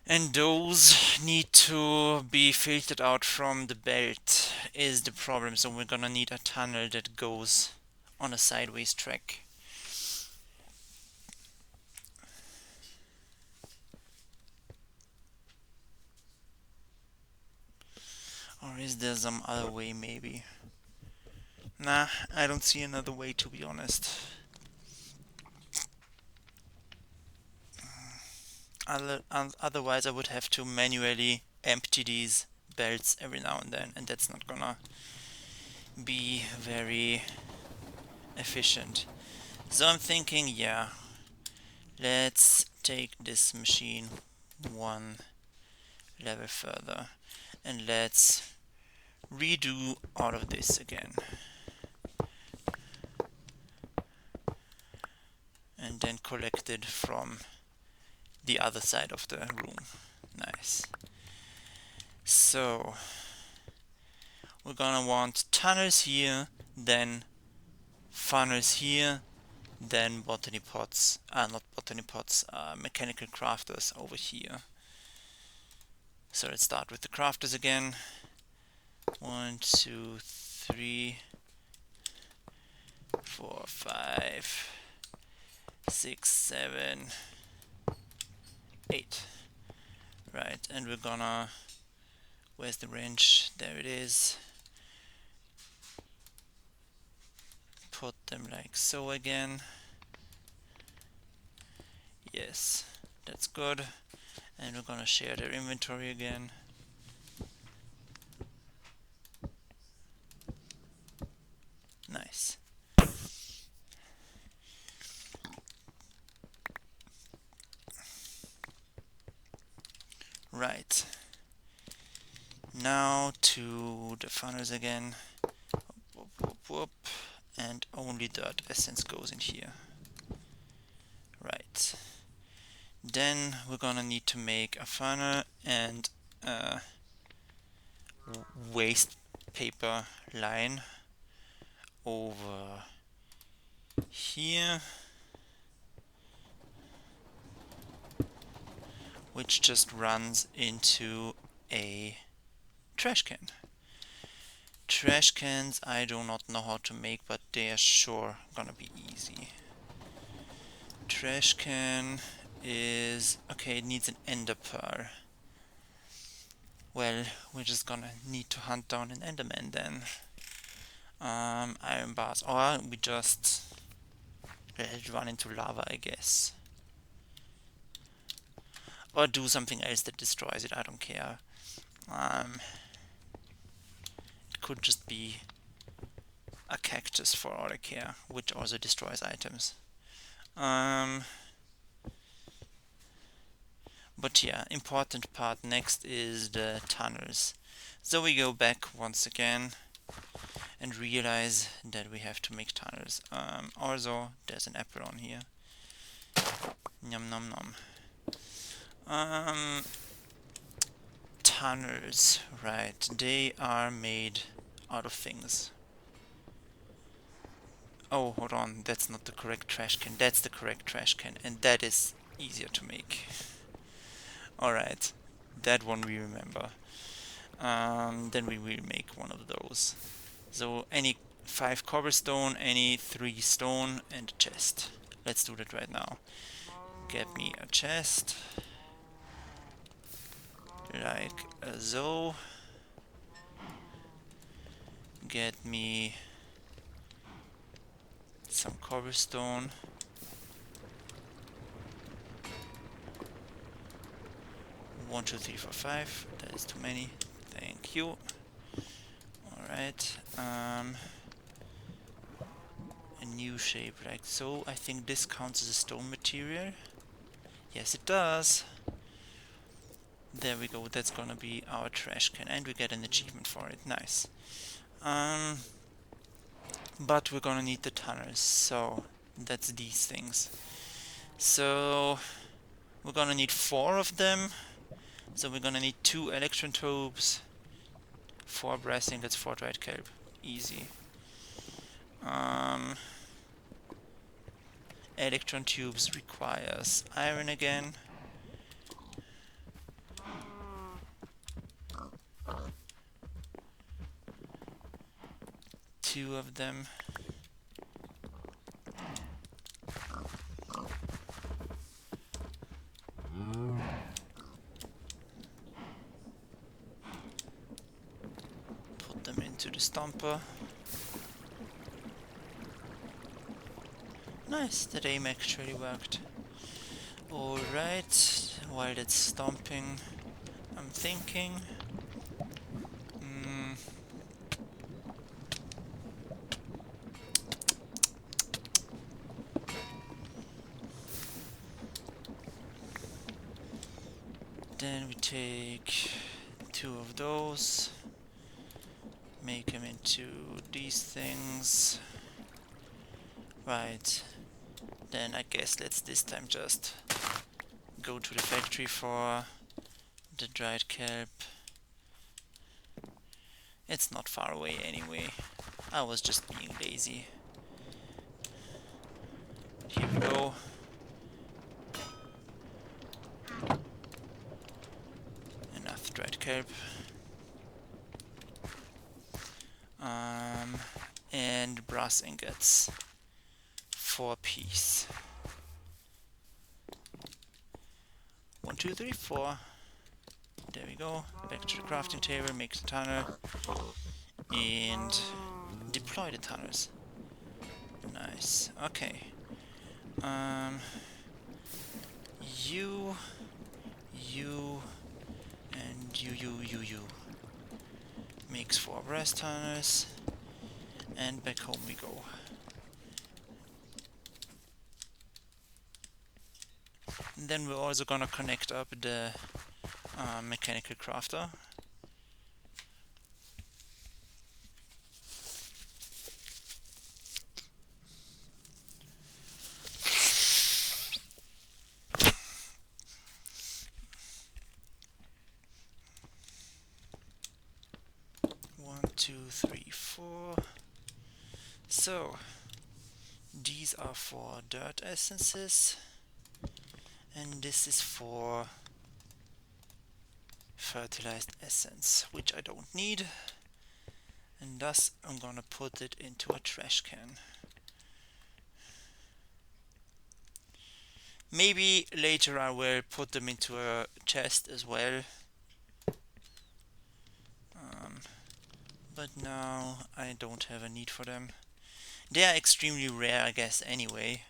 Speaker 1: And those need to be filtered out from the belt is the problem, so we're gonna need a tunnel that goes on a sideways track. Or is there some other way maybe? Nah, I don't see another way, to be honest. Otherwise I would have to manually empty these belts every now and then, and that's not gonna be very efficient. So I'm thinking, yeah, let's take this machine one level further and let's redo all of this again. And then collect it from the other side of the room. Nice. So we're gonna want tunnels here, then funnels here, then botany pots, not botany pots, mechanical crafters over here. So let's start with the crafters again. 1, 2, 3, 4, 5, 6, 7, 8. Right, and we're gonna, where's the wrench? There it is. Put them like so again. Yes, that's good. And we're gonna share their inventory again. Nice. Right. Now to the funnels again. Whoop, whoop, whoop. And only dirt essence goes in here. Right. Then we're gonna need to make a funnel and a waste paper line over here, which just runs into a trash can. Trash cans I do not know how to make, but they are sure gonna be easy. Trash can is okay, it needs an ender pearl. Well, we're just gonna need to hunt down an enderman then. Iron bars, or we just let it run into lava, I guess. Or do something else that destroys it, I don't care. It could just be a cactus for all I care, which also destroys items. But yeah, important part next is the tunnels. So we go back once again and realize that we have to make tunnels. Also, there's an apple on here. Nom nom nom. Tunnels, right, they are made out of things. Oh, hold on, that's not the correct trash can, that's the correct trash can, and that is easier to make. Alright, that one we remember. Then we will make one of those. So any 5 cobblestone, any 3 stone, and a chest. Let's do that right now. Get me a chest. Like so. Get me some cobblestone. 1, 2, 3, 4, 5. That is too many. Thank you. Alright. A new shape like so. I think this counts as a stone material. Yes, it does. There we go. That's gonna be our trash can, and we get an achievement for it. Nice. But we're gonna need the tunnels, so that's these things. So we're gonna need 4 of them. So we're gonna need 2 electron tubes, 4 brass ingots, 4 dried kelp. Easy. Electron tubes requires iron again. 2 of them. Put them into the stomper. Nice, that aim actually worked. Alright, while it's stomping, I'm thinking. Then we take 2 of those, make them into these things. Right, then I guess let's this time just go to the factory for the dried kelp. It's not far away anyway. I was just being lazy. Here we go. Enough dried kelp. And brass ingots. 4 apiece. 1, 2, 3, 4. There we go. Back to the crafting table, make the tunnel, and deploy the tunnels. Nice. Okay. You, and you. Makes 4 brass tunnels, and back home we go. And then we're also gonna connect up the mechanical crafter. One, 2, 3, 4. So these are for dirt essences, and this is for fertilized essence, which I don't need, and thus I'm gonna put it into a trash can. Maybe later I will put them into a chest as well, but now I don't have a need for them. They are extremely rare, I guess, anyway,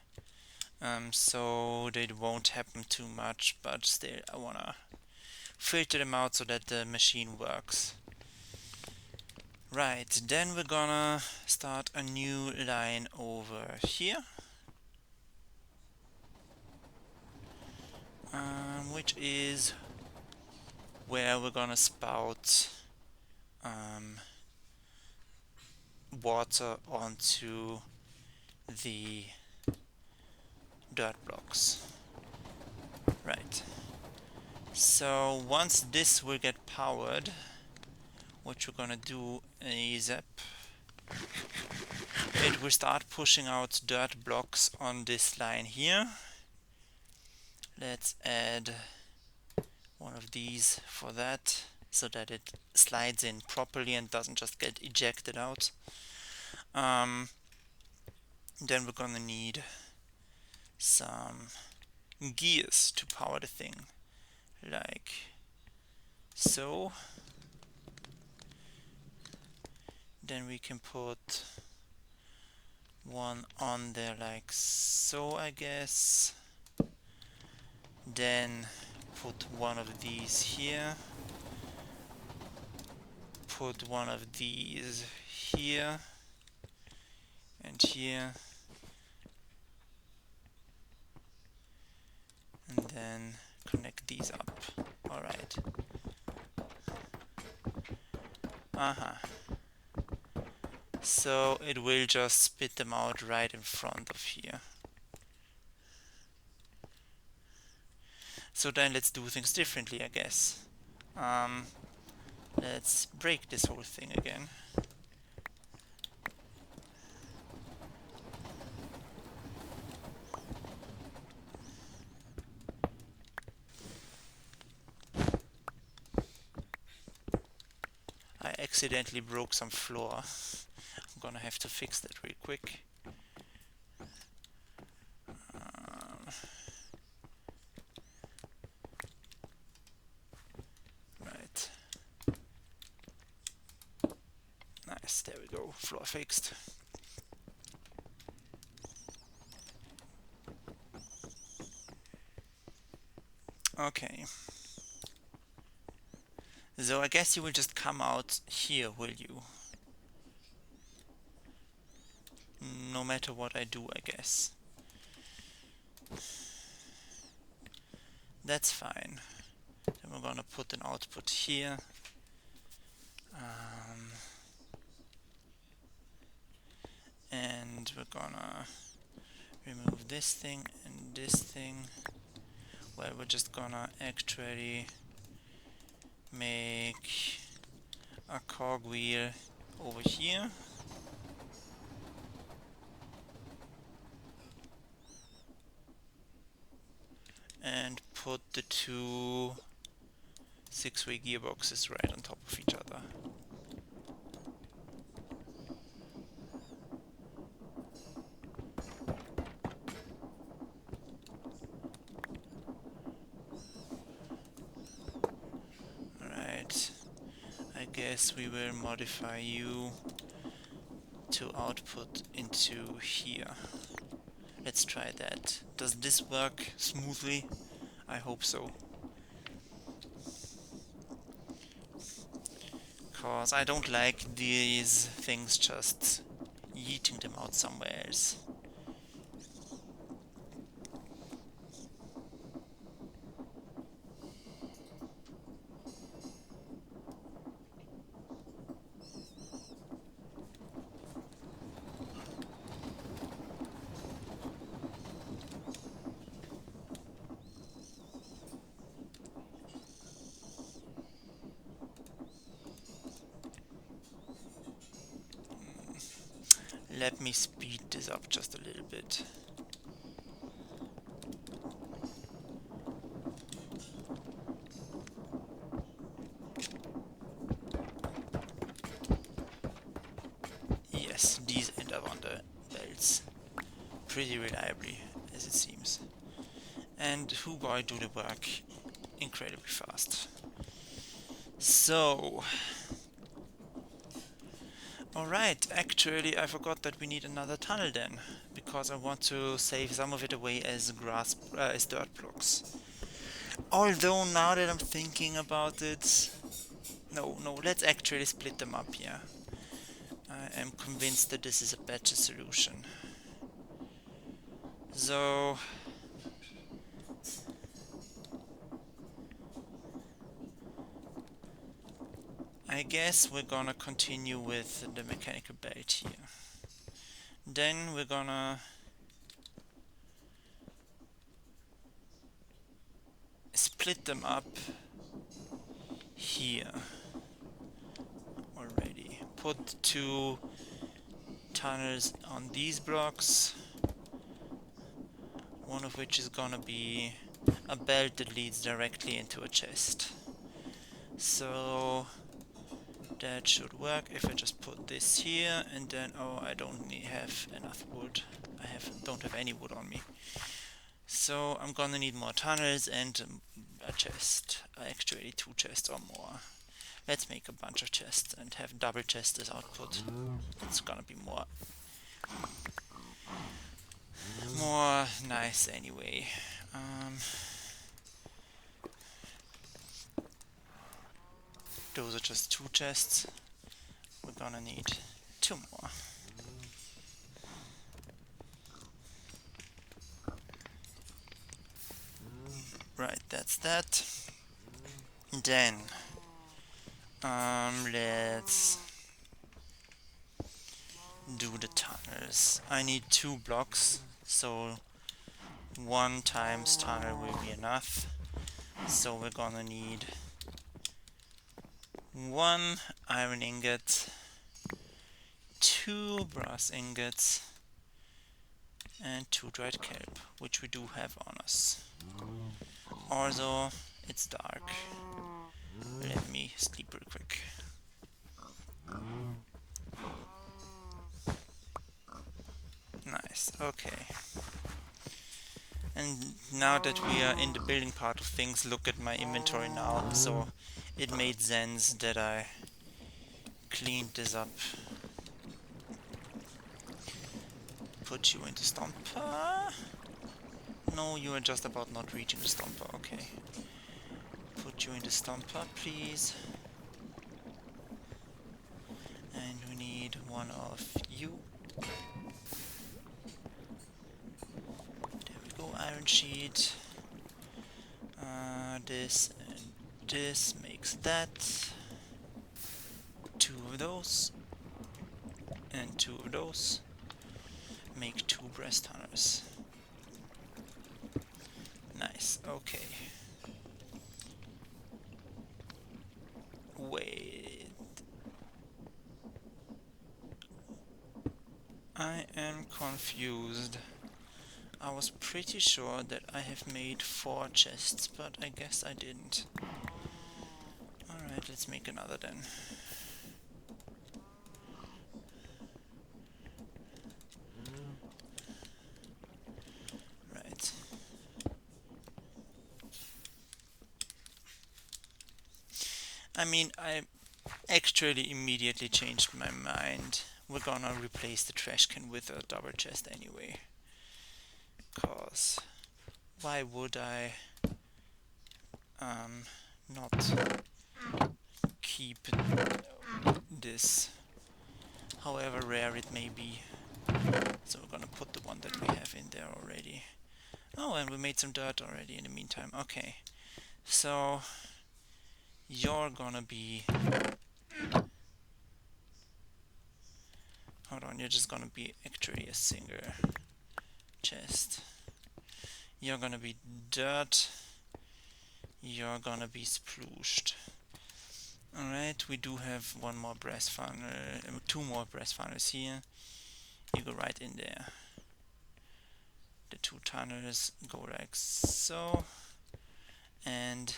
Speaker 1: so they won't happen too much, but still I wanna filter them out so that the machine works. Right, then we're gonna start a new line over here, which is where we're gonna spout water onto the dirt blocks. Right. So once this will get powered, what we're gonna do is it will start pushing out dirt blocks on this line here. Let's add one of these for that, so that it slides in properly and doesn't just get ejected out. Then we're gonna need some gears to power the thing, like so. Then we can put one on there like so, I guess. Then put one of these here, put one of these here and here, and then connect these up. Alright. So it will just spit them out right in front of here. So then let's do things differently, I guess. Let's break this whole thing again. I accidentally broke some floor. I'm gonna have to fix that real quick. Right. Nice, there we go, floor fixed. Okay. So I guess you will just come out here, will you? No matter what I do, I guess. That's fine. Then we're gonna put an output here. And we're gonna remove this thing and this thing. Well, we're just gonna actually make a cogwheel over here. And put the two 6-way gearboxes right on top of each other. Alright, I guess we will modify you to output into here. Let's try that. Does this work smoothly? I hope so. Cause I don't like these things just yeeting them out somewhere else. Let me speed this up just a little bit. Yes, these end up on the belts pretty reliably, as it seems. And who boy do the work incredibly fast. So, alright, actually I forgot that we need another tunnel then, because I want to save some of it away as as dirt blocks. Although now that I'm thinking about it, no, let's actually split them up here. I am convinced that this is a better solution. So, I guess we're gonna continue with the mechanical belt here. Then we're gonna split them up here already. Put two tunnels on these blocks, one of which is gonna be a belt that leads directly into a chest. So that should work if I just put this here and then, oh, I don't have enough wood. Don't have any wood on me. So I'm gonna need more tunnels and a chest. Actually 2 chests or more. Let's make a bunch of chests and have double chests as output. It's gonna be more nice anyway. Those are just 2 chests. We're gonna need 2 more. Right, that's that. Then let's do the tunnels. I need 2 blocks, so 1 times tunnel will be enough. So we're gonna need 1 iron ingot, 2 brass ingots, and 2 dried kelp, which we do have on us. Also, it's dark. Let me sleep real quick. Nice, okay. And now that we are in the building part of things, look at my inventory now. So it made sense that I cleaned this up. Put you into Stomper. No, you are just about not reaching the Stomper, okay. Put you into Stomper, please. And we need 1 of you. There we go, iron sheet. This and this makes that. 2 of those. And 2 of those. Make 2 brass tunnels. Nice, okay. Wait. I am confused. I was pretty sure that I have made 4 chests, but I guess I didn't. Alright, let's make another then. Right. I mean, I actually immediately changed my mind. We're gonna replace the trash can with a double chest anyway. Cause why would I not keep this, however rare it may be. So we're gonna put the one that we have in there already. Oh, and we made some dirt already in the meantime. Okay, so you're gonna be... Hold on, you're just gonna be actually a single chest. You're gonna be dirt. You're gonna be splooshed. Alright, we do have 1 more brass funnel, 2 more brass funnels here. You go right in there. The 2 tunnels go like so. And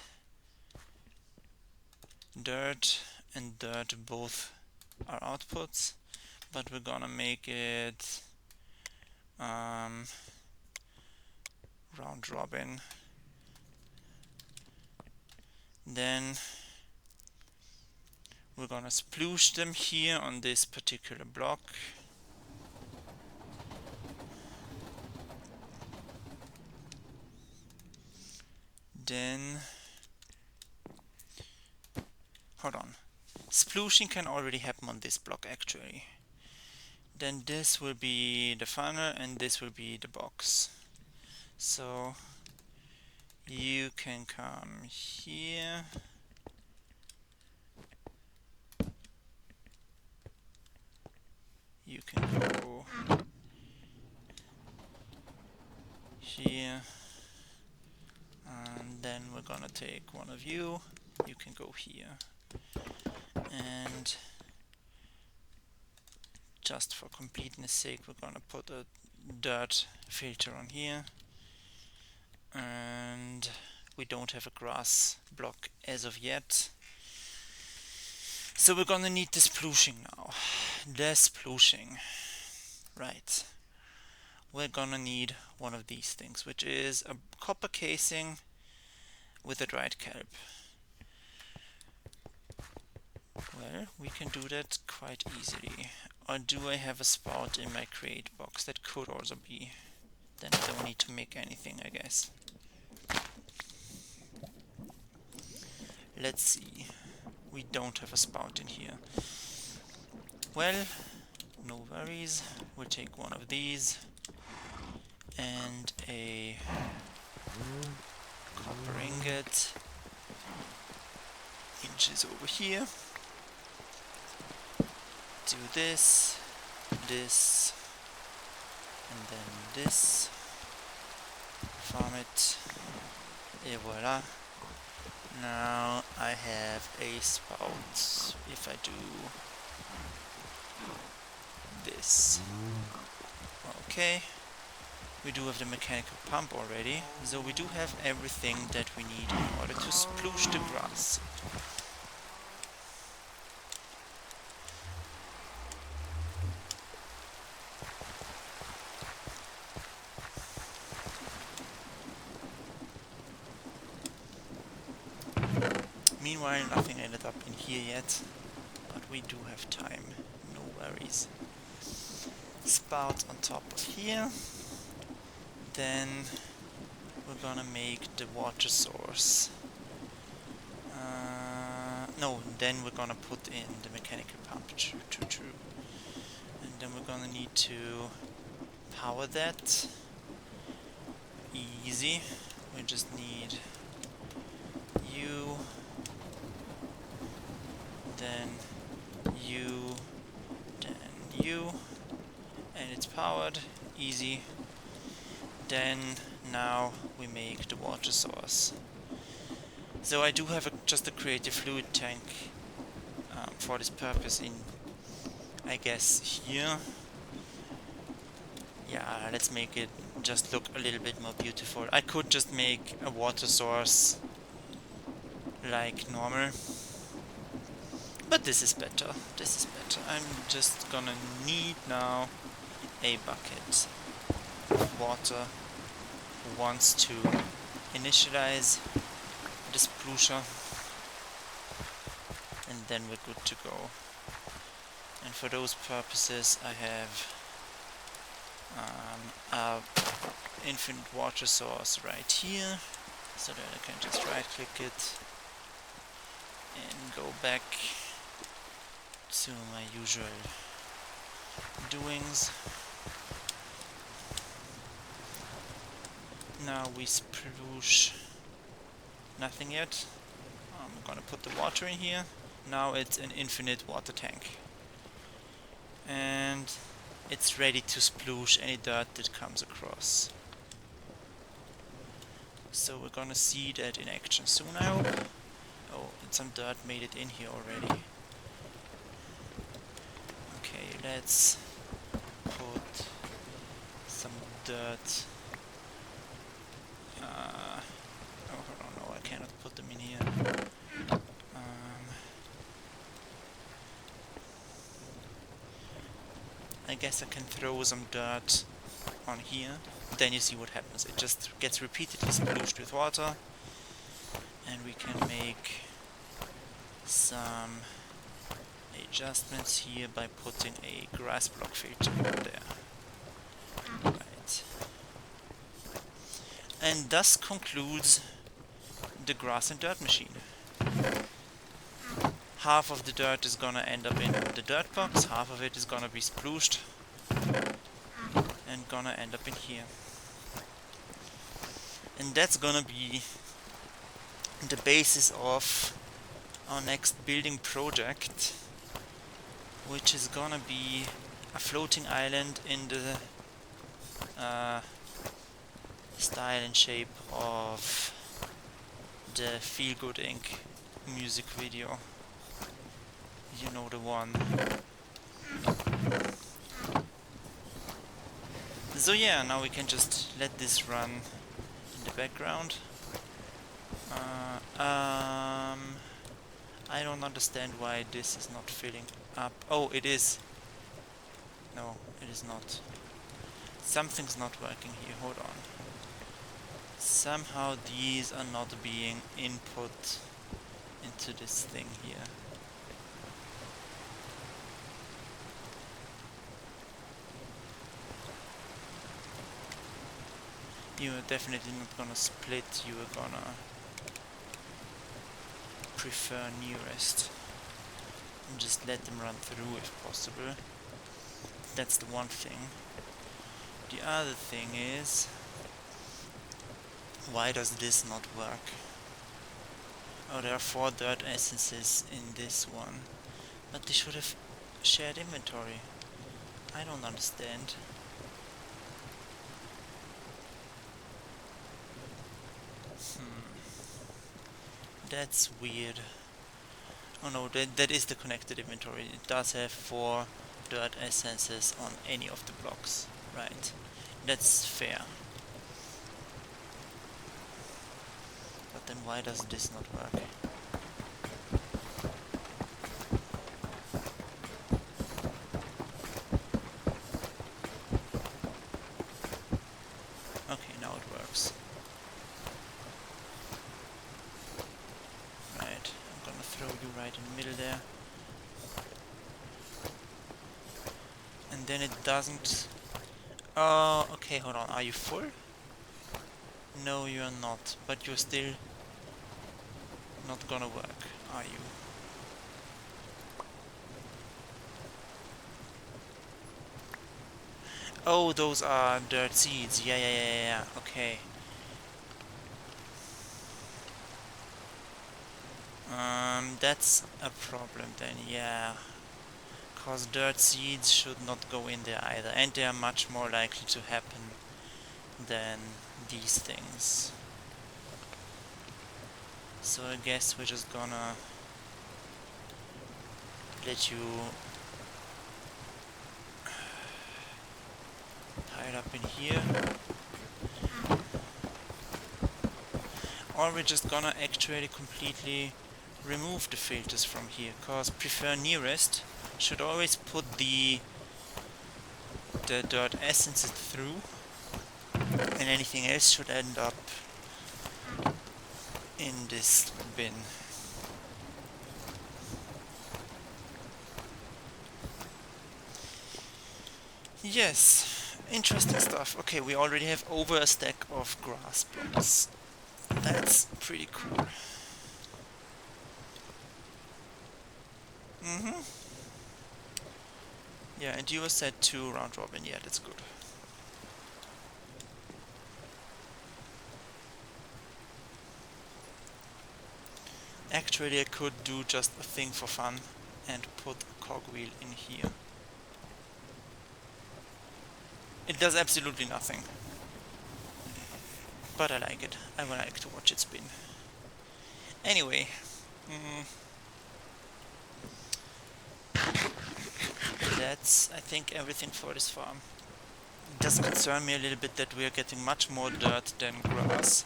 Speaker 1: dirt and dirt both are outputs, but we're gonna make it round robin. Then we're gonna sploosh them here on this particular block. Then, hold on, splooshing can already happen on this block actually. Then this will be the funnel and this will be the box. So you can come here. You can go here. And then we're gonna take 1 of you. You can go here. And just for completeness sake, we're gonna put a dirt filter on here. And we don't have a grass block as of yet. So we're gonna need the splooshing now. The splooshing. Right. We're gonna need 1 of these things, which is a copper casing with a dried kelp. Well, we can do that quite easily. Or do I have a spout in my crate box? That could also be. Then I don't need to make anything, I guess. Let's see. we don't have a spout in here. Well, no worries. We'll take one of these and a copper ingot. Inches over here. Do this, this, and then this. Farm it. Et voila. Now I have a spout if I do this. Okay. We do have the mechanical pump already, so we do have everything that we need in order to sploosh the grass. Meanwhile, nothing ended up in here yet, but we do have time, no worries. Spout on top of here. Then we're gonna make the water source. No, then we're gonna put in the mechanical pump. True. And then we're gonna need to power that. Easy. We just need you. Then you. Then you. And it's powered. Easy. Then now we make the water source. So I do have just a creative fluid tank for this purpose in, I guess, here. Yeah, let's make it just look a little bit more beautiful. I could just make a water source like normal, but this is better. This is better. I'm just gonna need now a bucket of water who wants to initialize the sploosher, and then we're good to go. And for those purposes I have a infinite water source right here, so that I can just right click it and go back to my usual doings. Now we sploosh nothing yet. I'm gonna put the water in here. Now it's an infinite water tank. And it's ready to sploosh any dirt that comes across. So we're gonna see that in action soon, I hope. Oh, and some dirt made it in here already. Okay, let's put some dirt. Oh, hold on, no, I cannot put them in here. I guess I can throw some dirt on here, then you see what happens. It just gets repeatedly splooshed with water, and we can make some adjustments here by putting a grass block filter over there. Right. And thus concludes the grass and dirt machine. Half of the dirt is gonna end up in the dirt box, half of it is gonna be splooshed and gonna end up in here. And that's gonna be the basis of our next building project, which is gonna be a floating island in the style and shape of the Feel Good Inc. music video. You know the one. So yeah, now we can just let this run in the background. I don't understand why this is not filling up. Oh, it is. No, it is not. Something's not working here, hold on. Somehow these are not being input into this thing here. You're definitely not gonna split, you are gonna prefer nearest. and just let them run through if possible. That's the one thing. The other thing is, why does this not work? Oh, there are 4 dirt essences in this one, but they should have shared inventory. I don't understand. That's weird. Oh no, that is the connected inventory. It does have 4 dirt essences on any of the blocks. Right. That's fair. But then why does this not work? Okay, now it works. Right, I'm gonna throw you right in the middle there. And then it doesn't... Oh, okay, hold on. Are you full? No, you're not. But you're still not gonna work, are you? Oh, those are dirt seeds. Yeah. Okay. That's a problem then, yeah. Cause dirt seeds should not go in there either, and they are much more likely to happen than these things. So I guess we're just gonna let you pile up in here. Or we're just gonna actually completely remove the filters from here, cause prefer nearest should always put the dirt essences through, and anything else should end up in this bin. Yes, interesting stuff. Okay, we already have over a stack of grass blocks. That's pretty cool. Yeah, and you were set to round robin. Yeah, that's good. Actually, I could do just a thing for fun and put a cogwheel in here. It does absolutely nothing. But I like it. I would like to watch it spin. Anyway. That's, I think, everything for this farm. It does concern me a little bit that we are getting much more dirt than grass.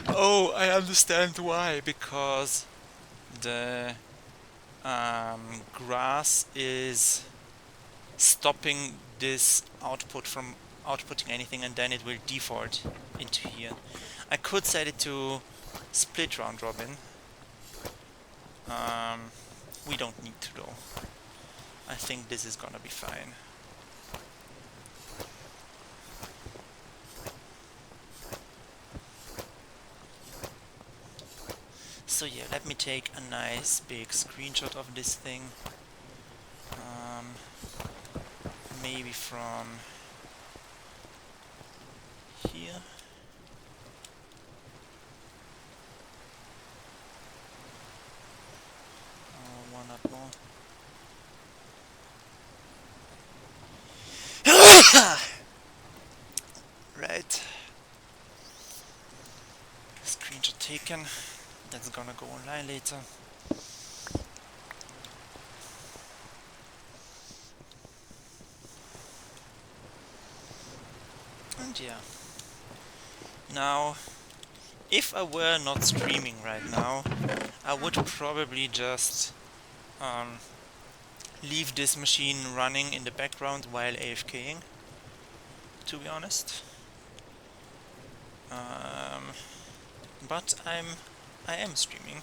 Speaker 1: Oh, I understand why. Because the grass is stopping this output from outputting anything, and then it will default into here. I could set it to split round robin. We don't need to though. I think this is gonna be fine. So yeah, let me take a nice big screenshot of this thing. Maybe from here. One up more. Right. Screenshot taken. That's gonna go online later. And yeah. Now, if I were not streaming right now, I would probably just leave this machine running in the background while AFKing, to be honest. But I am streaming,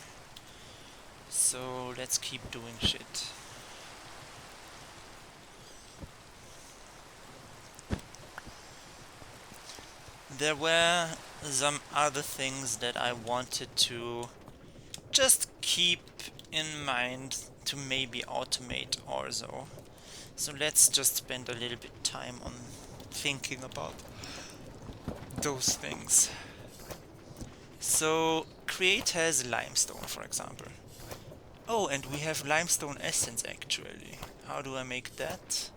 Speaker 1: so let's keep doing shit. There were some other things that I wanted to just keep in mind to maybe automate also. So let's just spend a little bit time on thinking about those things. So create has limestone, for example. Oh, and we have limestone essence actually. How do I make that?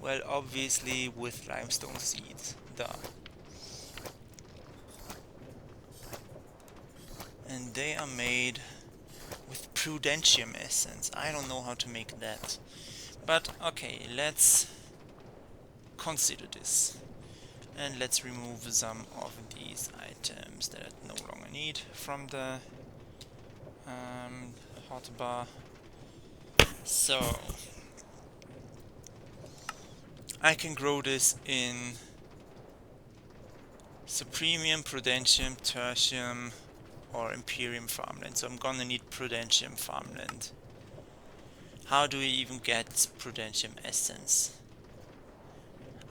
Speaker 1: Well, obviously with limestone seeds. Duh. And they are made with prudentium essence. I don't know how to make that. But okay, let's consider this. And let's remove some of these items that I no longer need from the hotbar. So I can grow this in Supremium, Prudentium, Tertium, or Imperium farmland. So I'm gonna need Prudentium farmland. How do we even get Prudentium essence?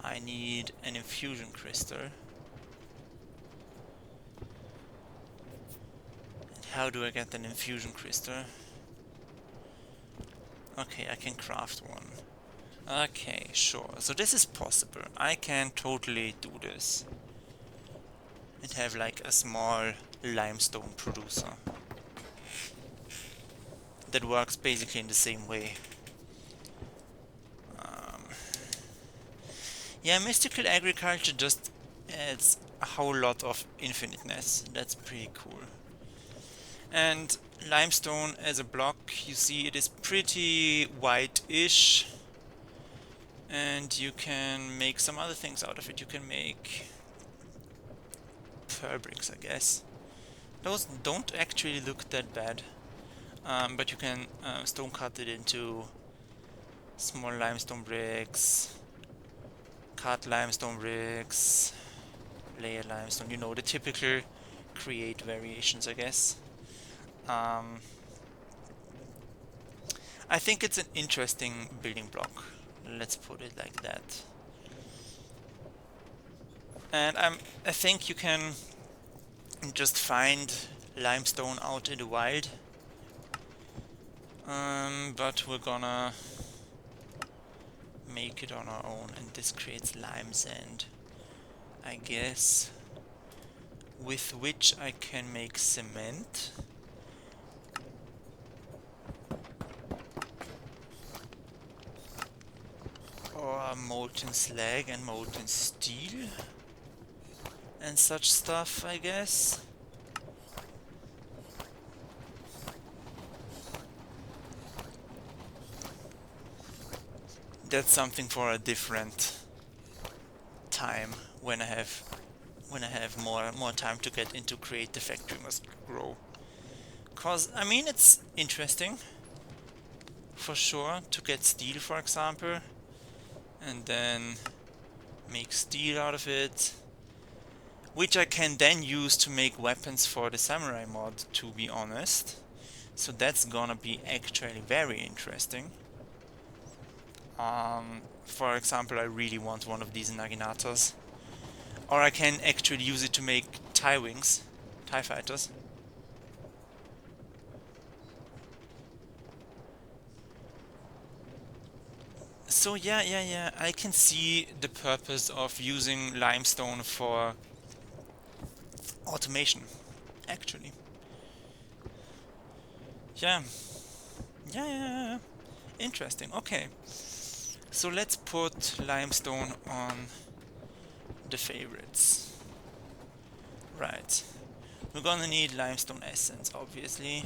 Speaker 1: I need an infusion crystal. And how do I get an infusion crystal? Okay, I can craft one. Okay, sure. So this is possible. I can totally do this. And have like a small limestone producer. That works basically in the same way. Yeah, mystical agriculture just adds a whole lot of infiniteness. That's pretty cool. And limestone as a block, you see it is pretty white-ish. And you can make some other things out of it. You can make pearl bricks, I guess. Those don't actually look that bad. But you can stone cut it into small limestone bricks, cut limestone bricks, layer limestone, you know, the typical create variations, I guess. I think it's an interesting building block, let's put it like that. And I think you can just find limestone out in the wild. But we're gonna make it on our own, and this creates lime sand, I guess, with which I can make cement. Or molten slag and molten steel and such stuff, I guess. That's something for a different time when I have more time to get into create the factory must grow. Cause I mean it's interesting for sure to get steel, for example, and then make steel out of it, which I can then use to make weapons for the samurai mod, to be honest. So that's gonna be actually very interesting. For example, I really want one of these Naginatas. Or I can actually use it to make TIE wings, TIE fighters. So yeah, I can see the purpose of using limestone for automation, actually. Yeah. Interesting, okay. So let's put limestone on the favorites. Right. We're gonna need limestone essence, obviously.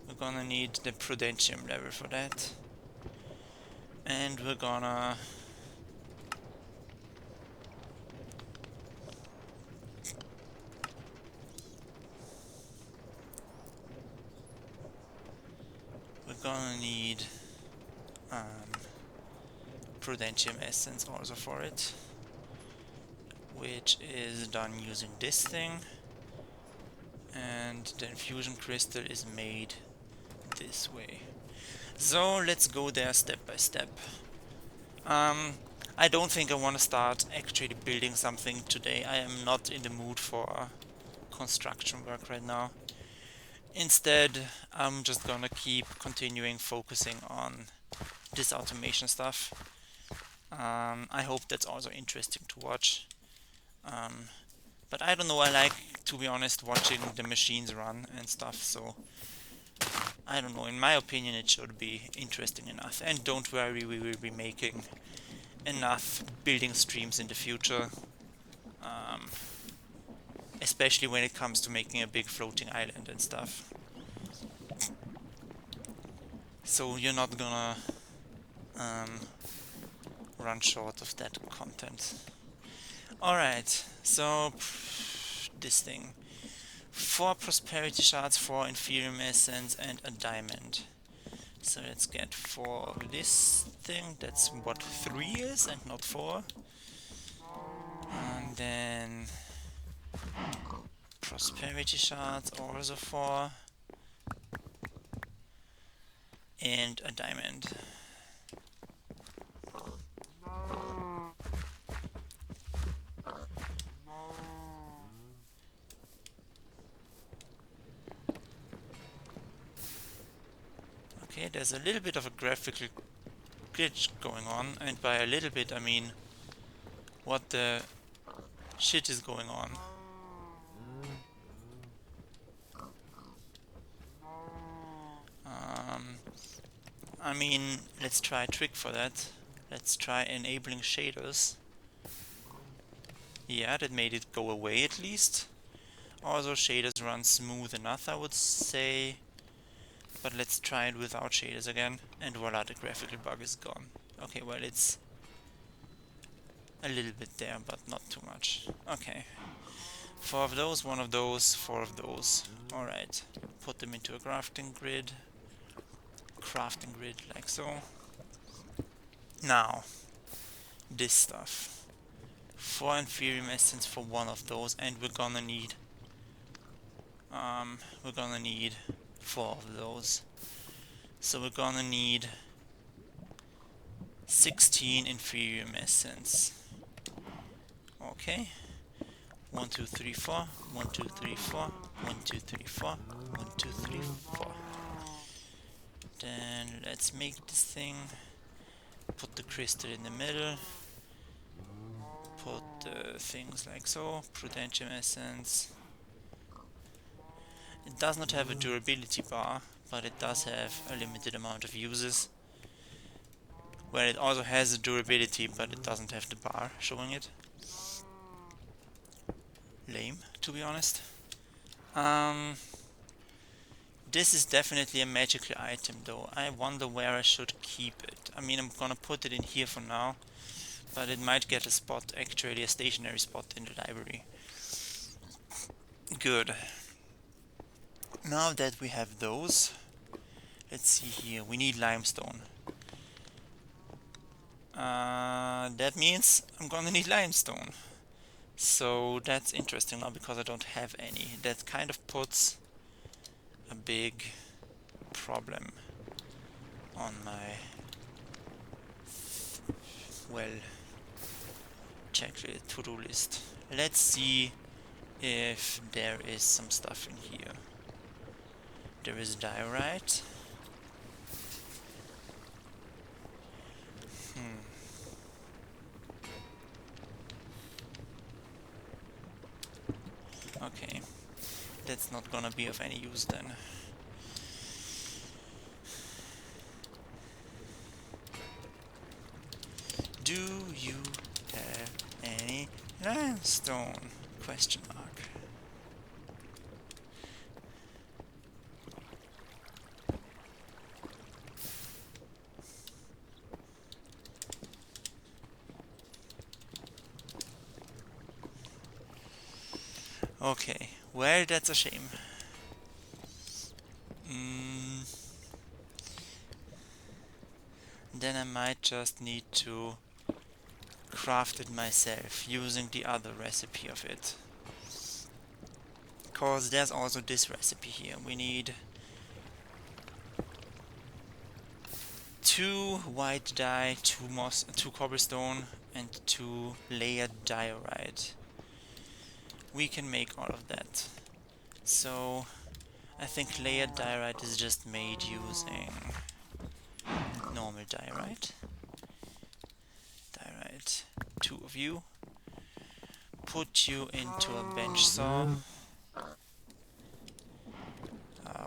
Speaker 1: We're gonna need the prudentium level for that. And we're gonna need prudentium essence also for it, which is done using this thing, and the infusion crystal is made this way. So let's go there step by step. I don't think I want to start actually building something today. I am not in the mood for construction work right now. Instead, I'm just gonna keep continuing focusing on this automation stuff. I hope that's also interesting to watch. But I don't know, I like, to be honest, watching the machines run and stuff, so I don't know, in my opinion it should be interesting enough. And don't worry, we will be making enough building streams in the future, especially when it comes to making a big floating island and stuff. So you're not gonna run short of that content. Alright, so this thing. 4 prosperity shards, 4 inferior essence, and a diamond. So let's get 4 of this thing. That's what 3 is and not 4. And then prosperity shards, also 4. And a diamond. Okay, there's a little bit of a graphical glitch going on, and by a little bit I mean what the shit is going on. I mean, let's try a trick for that. Let's try enabling shaders. Yeah, that made it go away at least. Also, shaders run smooth enough, I would say. But let's try it without shaders again. And voila, the graphical bug is gone. Okay, well, it's a little bit there, but not too much. Okay. 4 of those, 1 of those, 4 of those. Alright. Put them into a crafting grid. Crafting grid, like so. Now, this stuff. 4 inferior essence for 1 of those, and we're gonna need 4 of those. So we're gonna need 16 inferior essence. Okay. 1, 2, 3, 4. 1, 2, 3, 4. 1, 2, 3, 4. 1, 2, 3, 4. Then let's make this thing. Put the crystal in the middle. Put things like so. Prudential essence. It does not have a durability bar, but it does have a limited amount of uses. Where it also has a durability, but it doesn't have the bar showing it. Lame, to be honest. This is definitely a magical item though. I wonder where I should keep it. I mean, I'm gonna put it in here for now, but it might get a spot, actually a stationary spot in the library. Good. Now that we have those, let's see here, we need limestone. That means I'm gonna need limestone. So that's interesting now because I don't have any. That kind of puts a big problem on my, well, checklist, to-do list. Let's see if there is some stuff in here. There is diorite. Okay, that's not gonna be of any use then. Do you have any limestone? Question mark. Okay, well, that's a shame. Then I might just need to craft it myself using the other recipe of it. Cause there's also this recipe here. We need 2 white dye, 2 moss, 2 cobblestone, and 2 layered diorite. We can make all of that. So I think layered diorite is just made using normal diorite. Diorite, 2 of you. Put you into a bench saw.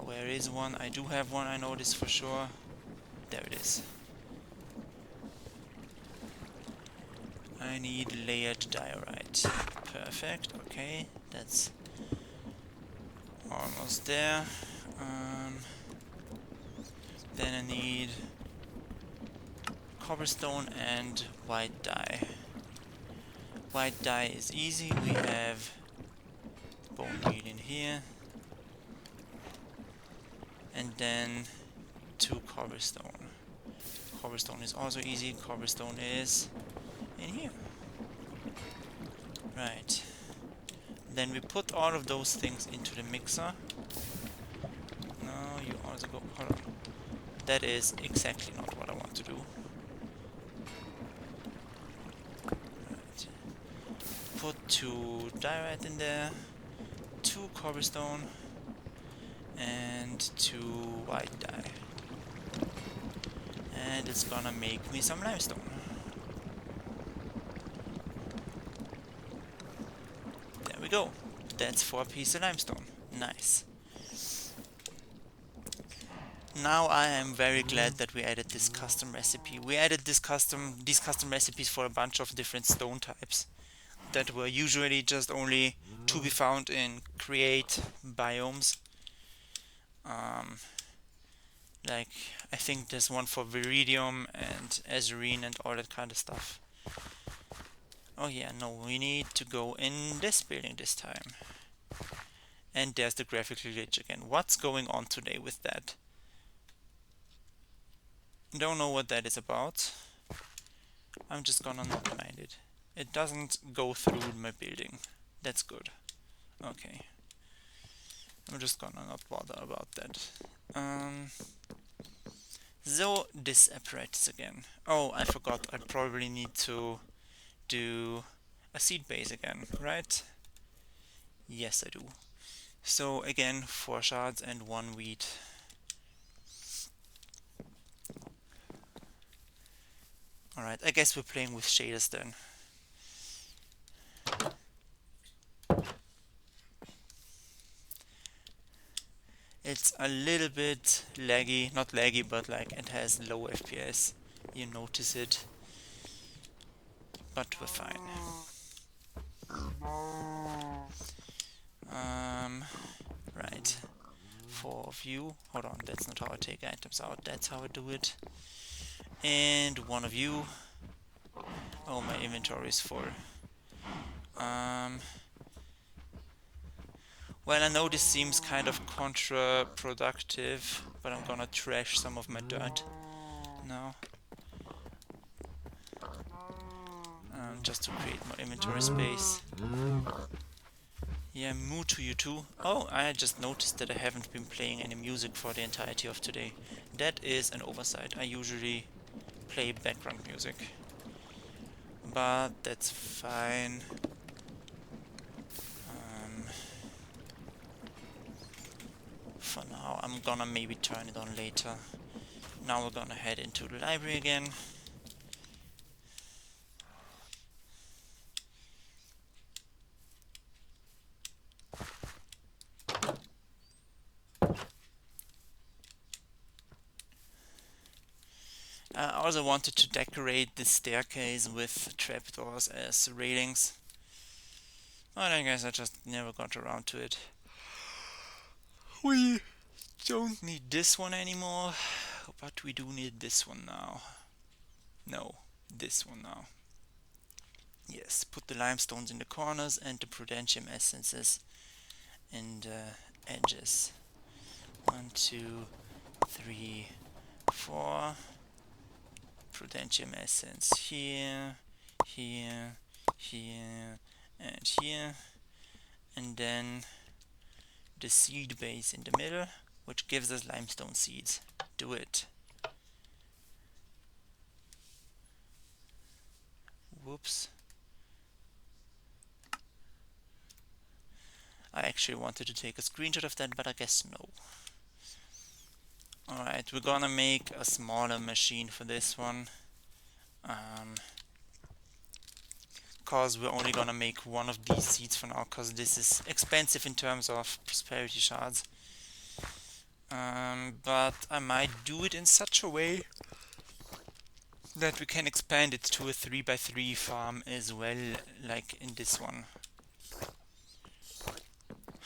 Speaker 1: Where is one? I do have one, I know this for sure. There it is. I need layered diorite. Perfect, okay, that's almost there. Then I need cobblestone and white dye. White dye is easy, we have bone meal in here. And then 2 cobblestone. Cobblestone is also easy, cobblestone is in here. Right. Then we put all of those things into the mixer. No, you also go, hold on. That is exactly not what I want to do. Right. Put 2 diorite in there, 2 cobblestone, and 2 white dye. And it's gonna make me some limestone. There we go. That's 4 pieces of limestone. Nice. Now I am very glad that we added this custom recipe. We added these custom recipes for a bunch of different stone types that were usually just only to be found in create biomes. Like, I think there's one for Viridium and Azurine and all that kind of stuff. Oh yeah, no, we need to go in this building this time. And there's the graphical glitch again. What's going on today with that? Don't know what that is about. I'm just gonna not mind it. It doesn't go through my building. That's good. Okay. I'm just gonna not bother about that. So, this apparatus again. Oh, I forgot. I probably need to do a seed base again, right? Yes, I do. So again, 4 shards and 1 wheat. Alright, I guess we're playing with shaders then. It's a little bit laggy, not laggy, but like it has low FPS. You notice it, but we're fine. Right. 4 of you. Hold on, that's not how I take items out, that's how I do it. And 1 of you. Oh, my inventory is full. Well, I know this seems kind of counterproductive, but I'm gonna trash some of my dirt now. Just to create more inventory space. Yeah, moo to you too. Oh, I just noticed that I haven't been playing any music for the entirety of today. That is an oversight. I usually play background music. But that's fine. For now, I'm gonna maybe turn it on later. Now we're gonna head into the library again. I also wanted to decorate this staircase with trapdoors as railings. But I guess I just never got around to it. We don't need this one anymore, but we do need this one now. No, this one now. Yes, put the limestones in the corners and the prudentium essences in the edges. 1, 2, 3, 4. Prudentium essence here, here, here, and here. And then the seed base in the middle, which gives us limestone seeds. Do it. Whoops. I actually wanted to take a screenshot of that, but I guess no. Alright, we're gonna make a smaller machine for this one. Cause we're only gonna make one of these seeds for now, cause this is expensive in terms of prosperity shards. But I might do it in such a way that we can expand it to a 3x3 farm as well, like in this one.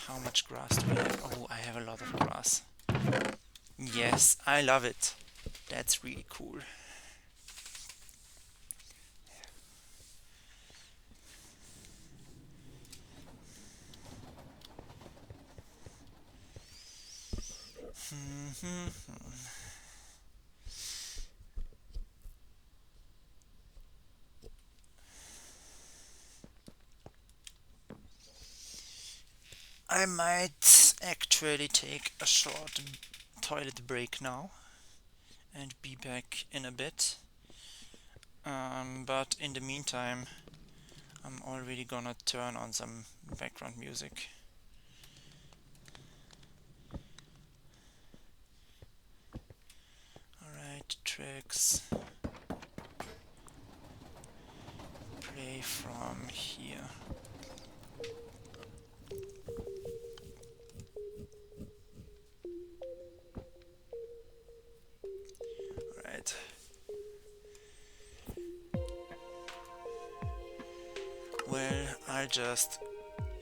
Speaker 1: How much grass do we have? Oh, I have a lot of grass. Yes, I love it. That's really cool. I might actually take a short toilet break now and be back in a bit. But in the meantime, I'm already gonna turn on some background music. Alright, tracks. Play from here. Alright. Well, I'll just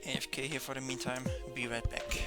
Speaker 1: AFK here for the meantime. Be right back.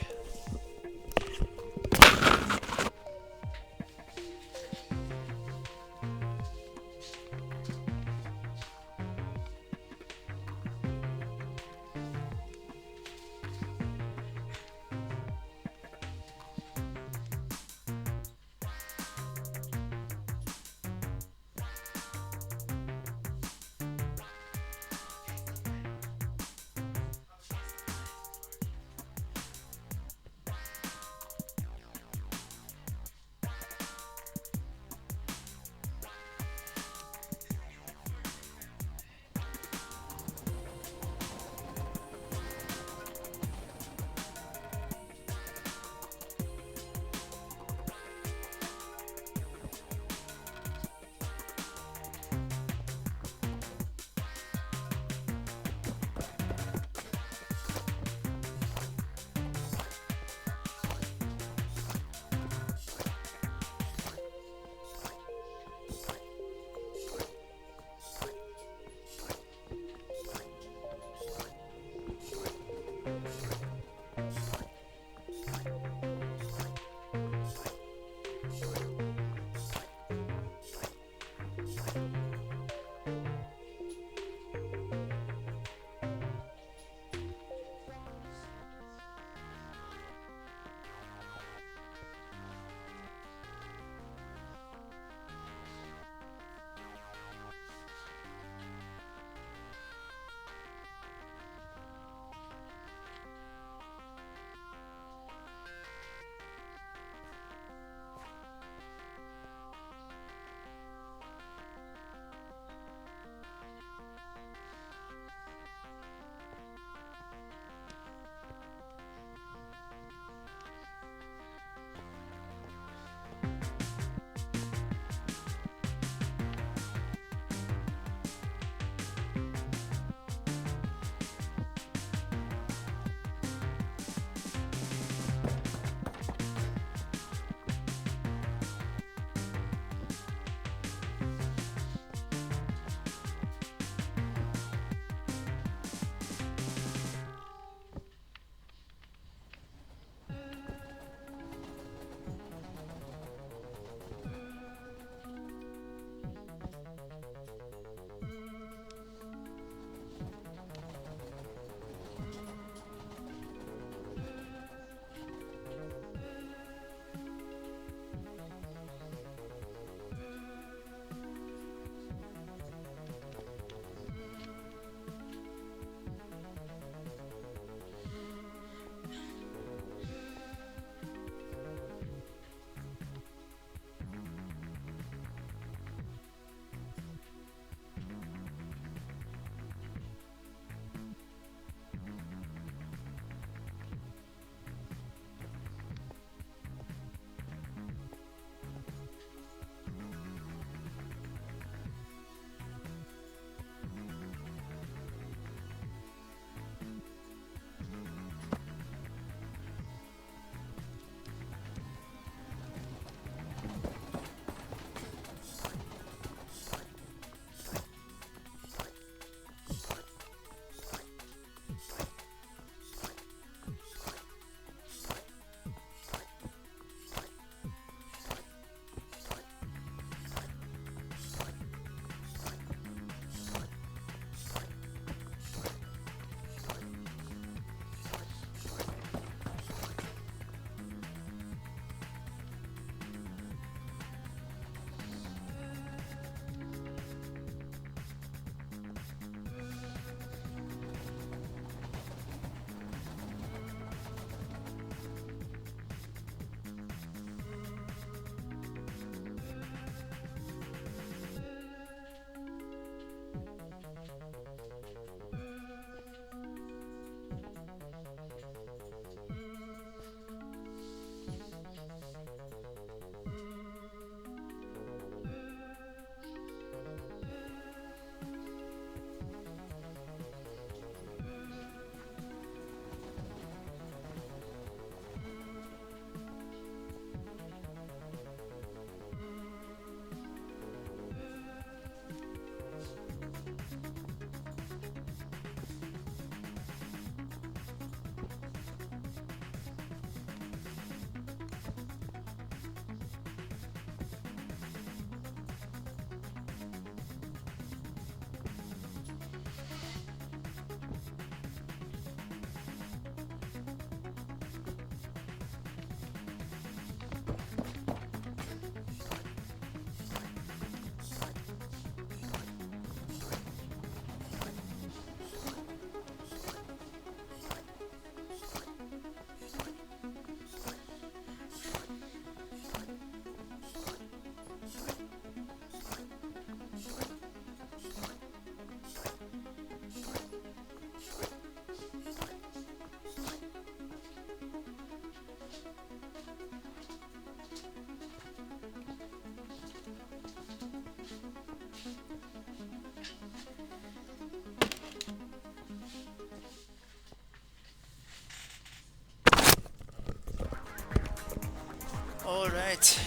Speaker 1: Alright,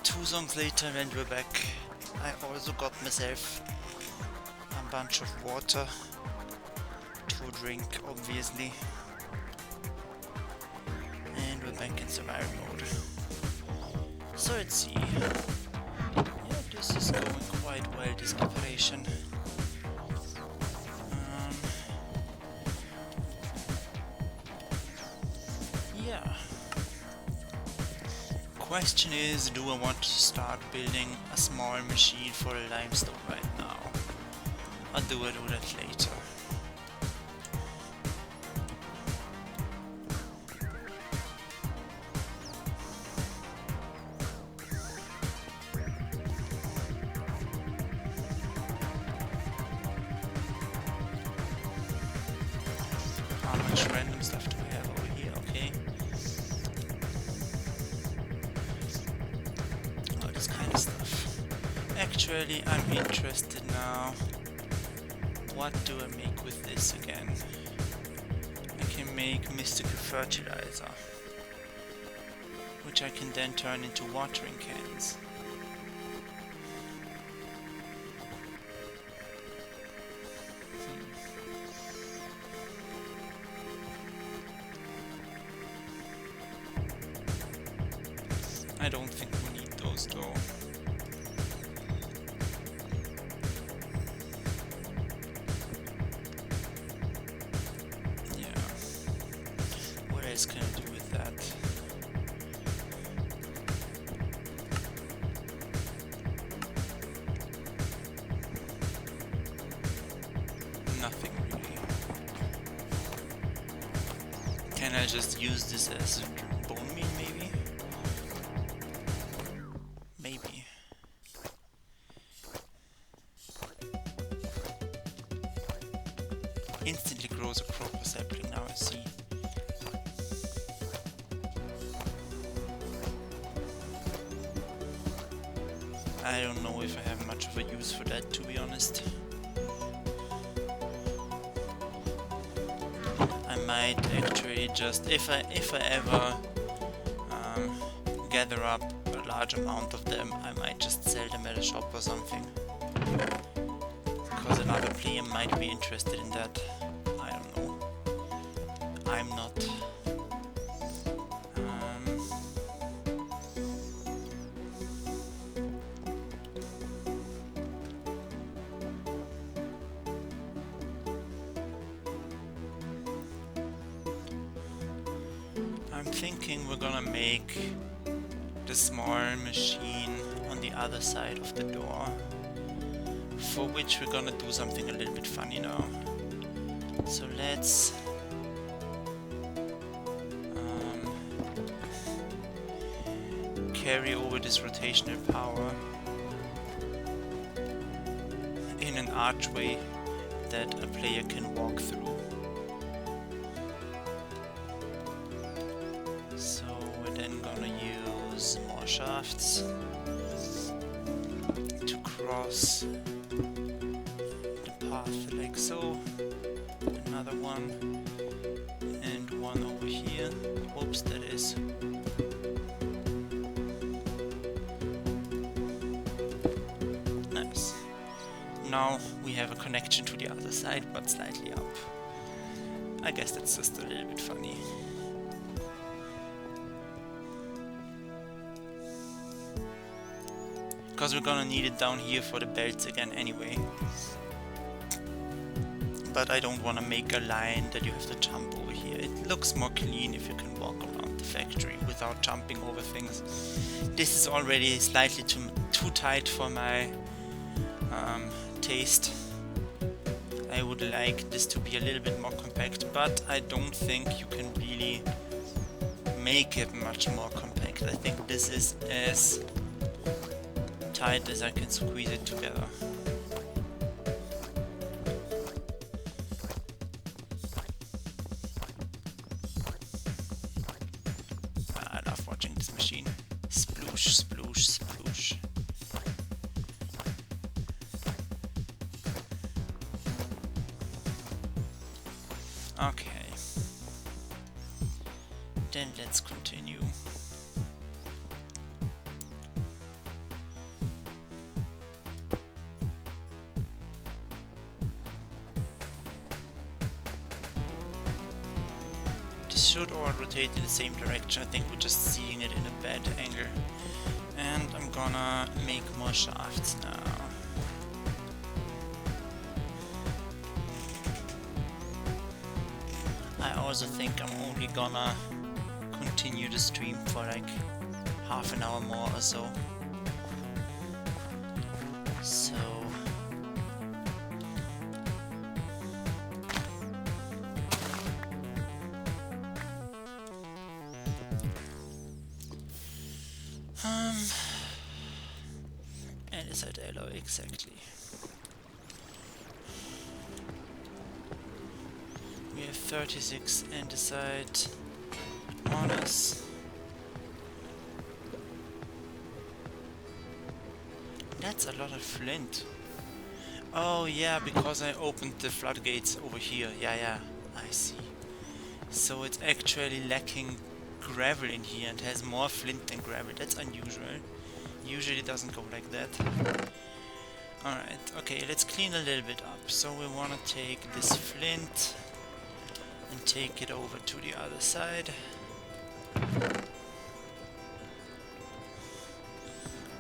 Speaker 1: 2 songs later and we're back. I also got myself a bunch of water to drink, obviously. And we're back in survival mode. So let's see. Yeah, this is going quite well, this operation. Yeah. Question is, do I want to start building a small machine for a limestone right now? Or do I do that later? How much random stuff do we have over here? Okay. All this kind of stuff. Actually, I'm interested now. What do I make with this again? I can make mystical fertilizer, which I can then turn into watering cans. I don't think we need those though. Yeah. What else can I do with that? Nothing really. Can I just use this as a bone meal maybe? Maybe. Instantly grows a crop or sapling, now I see. I don't know if I have much of a use for that, to be honest. I might actually just, if I ever gather up a large amount of them, I might just sell them at a shop or something. Because another player might be interested in that. I don't know. I'm not. I'm thinking we're gonna make the small machine on the other side of the door, for which we're gonna do something a little bit funny now. So let's carry over this rotational power in an archway that a player can walk through. So we're then gonna use more shafts to cross the path like so. Another one and one over here. Whoops, that is. Nice. Now we have a connection to the other side, but slightly up. I guess that's just a little bit funny. Because we're gonna need it down here for the belts again anyway. But I don't want to make a line that you have to jump over here. It looks more clean if you can walk around the factory without jumping over things. This is already slightly too tight for my taste. I would like this to be a little bit more compact, but I don't think you can really make it much more compact. I think this is as tight as I can squeeze it together. I love watching this machine. Sploosh, sploosh, sploosh. Okay. Then let's continue. should all rotate in the same direction. I think we're just seeing it in a bad angle. And I'm gonna make more shafts now. I also think I'm only gonna continue the stream for like half an hour more or so. So andesite alloy, exactly. We have 36 andesite on us. That's a lot of flint. Oh yeah, because I opened the floodgates over here. Yeah, I see. So it's actually lacking gravel in here and has more flint than gravel. That's unusual. Usually it doesn't go like that. Alright, okay, let's clean a little bit up. So we want to take this flint and take it over to the other side.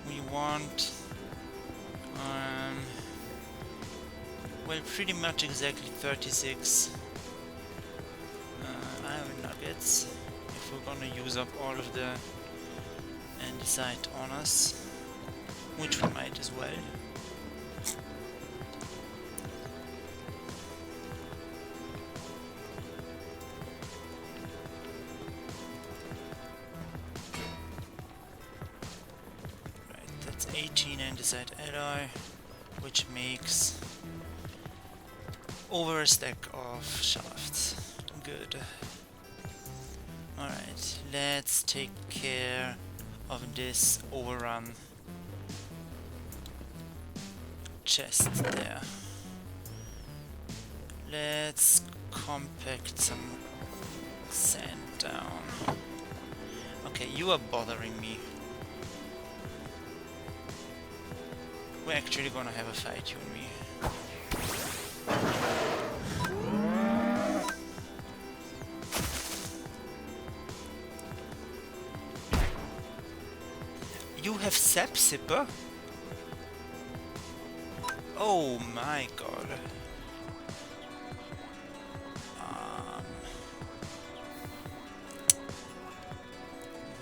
Speaker 1: We want well, pretty much exactly 36 iron nuggets if we're gonna use up all of the andesite on us, which we might as well. Right, that's 18 andesite alloy, which makes over a stack of shafts. Good. Alright, let's take care of this overrun chest there. Let's compact some sand down. Okay, you are bothering me. We're actually gonna have a fight, you and me. You have sap sipper? Oh my god.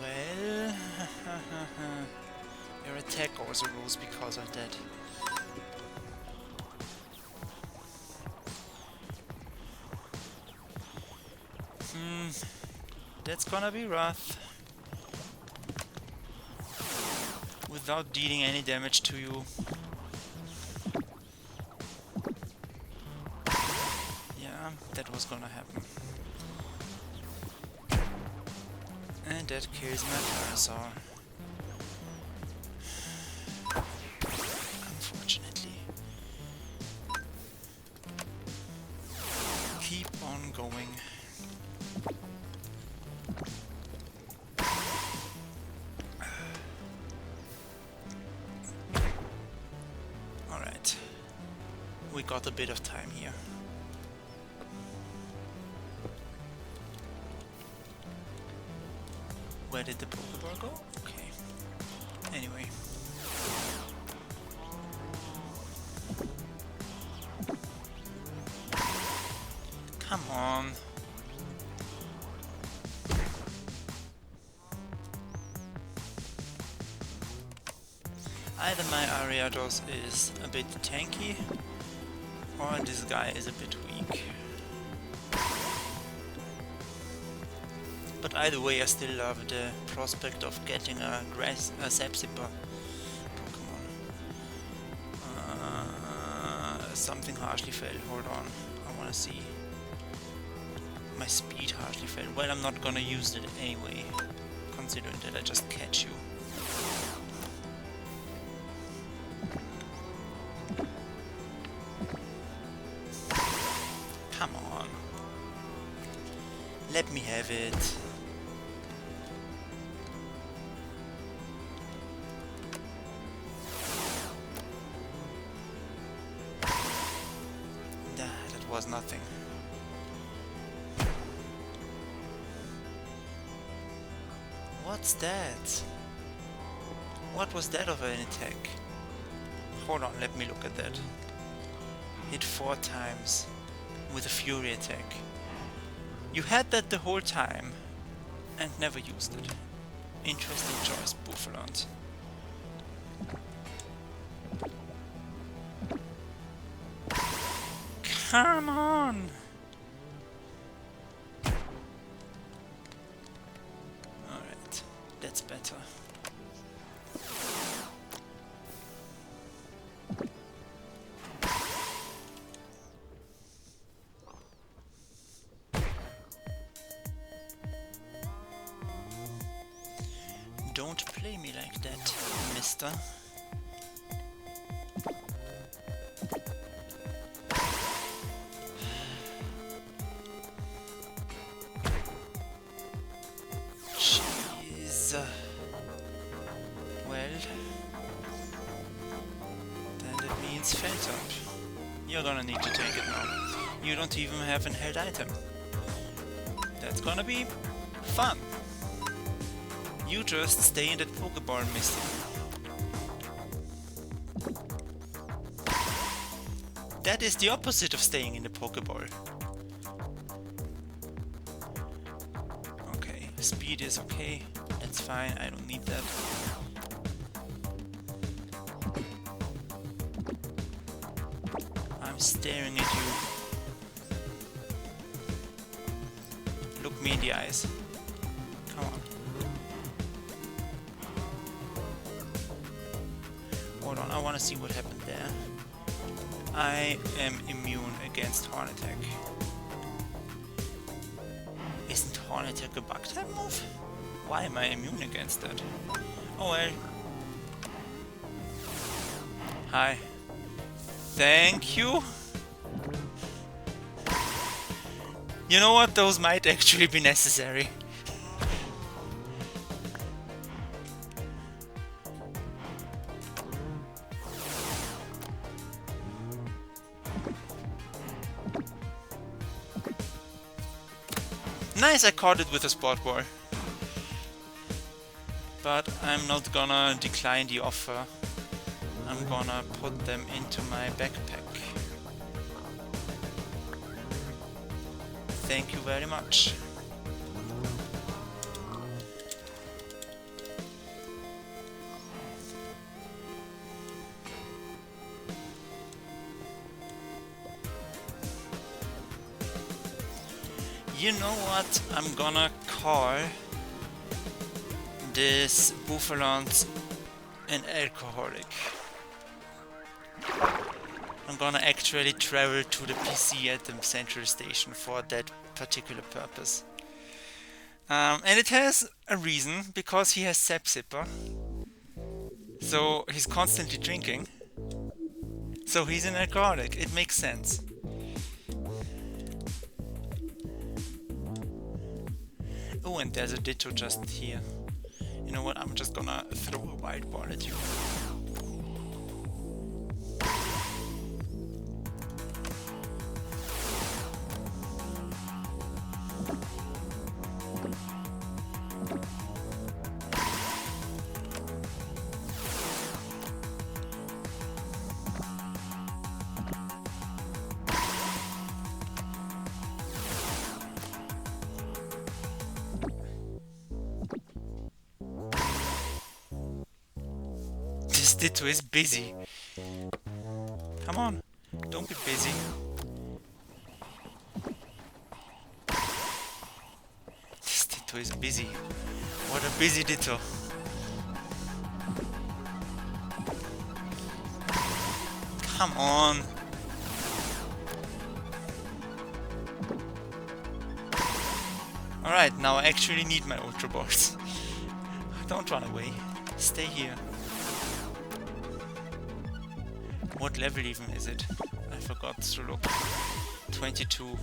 Speaker 1: Well, your attack also rose because of that. That's gonna be rough. Without dealing any damage to you. Yeah, that was gonna happen. And that kills my parasaur. Unfortunately. Keep on going. Alright. We got a bit of time here. Where did the Pokeball go? Okay. Anyway. Come on. Either my Ariados is a bit tanky, or this guy is a bit weak. But either way, I still love the prospect of getting a sap sipper Pokemon. Something harshly fell. Hold on, I wanna see. My speed harshly fell. Well, I'm not gonna use it anyway, considering that I just catch you. Come on. Let me have it. That was nothing. What's that? What was that of an attack? Hold on, let me look at that. Hit 4 times with a fury attack. You had that the whole time and never used it. Interesting choice, Buffalont. Come on! Alright, that's better. Don't play me like that, mister. Jeez. Well, then that means Phantom. You're gonna need to take it now. You don't even have an held item. That's gonna be fun. You just stay in that Pokeball, mister. That is the opposite of staying in the Pokeball. Okay, speed is okay. That's fine, I don't need that. I'm staring at you. Look me in the eyes. Come on. Hold on, I want to see what happened there. I am immune against Horn Attack. Isn't Horn Attack a bug type move? Why am I immune against that? Oh well. Hi. Thank you. You know what? Those might actually be necessary. Nice, I caught it with a sport ball. But I'm not gonna decline the offer. I'm gonna put them into my backpack. Thank you very much. You know what? I'm gonna call this Buffalont an alcoholic. I'm gonna actually travel to the PC at the central station for that particular purpose. And it has a reason, because he has Sap Sipper. So he's constantly drinking. So he's an alcoholic. It makes sense. Oh, and there's a Ditto just here. You know what? I'm just gonna throw a wild ball at you. This Ditto is busy. Come on, don't be busy. This Ditto is busy. What a busy Ditto. Come on. Alright, now I actually need my Ultra Balls. Don't run away. Stay here. What level even is it? I forgot to look. 22.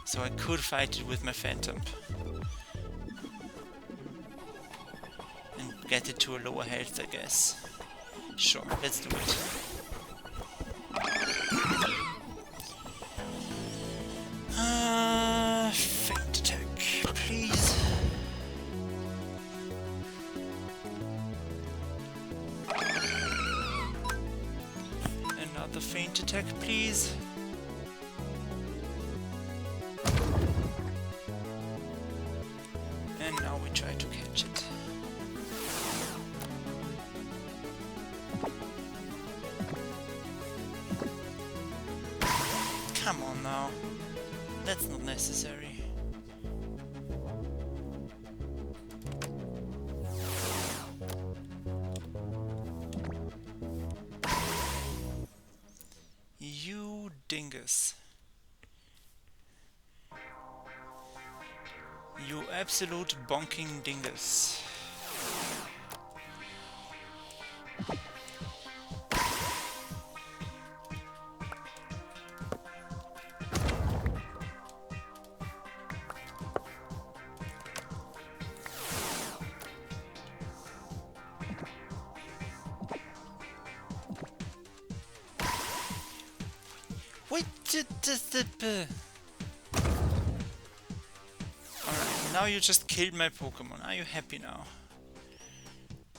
Speaker 1: So I could fight it with my Phantom. And get it to a lower health, I guess. Sure, let's do it. Faint attack, please. attack, please. And now we try to catch it. Come on now. That's not necessary. You dingus. You absolute bonking dingus. Wait, alright, now you just killed my Pokémon. Are you happy now?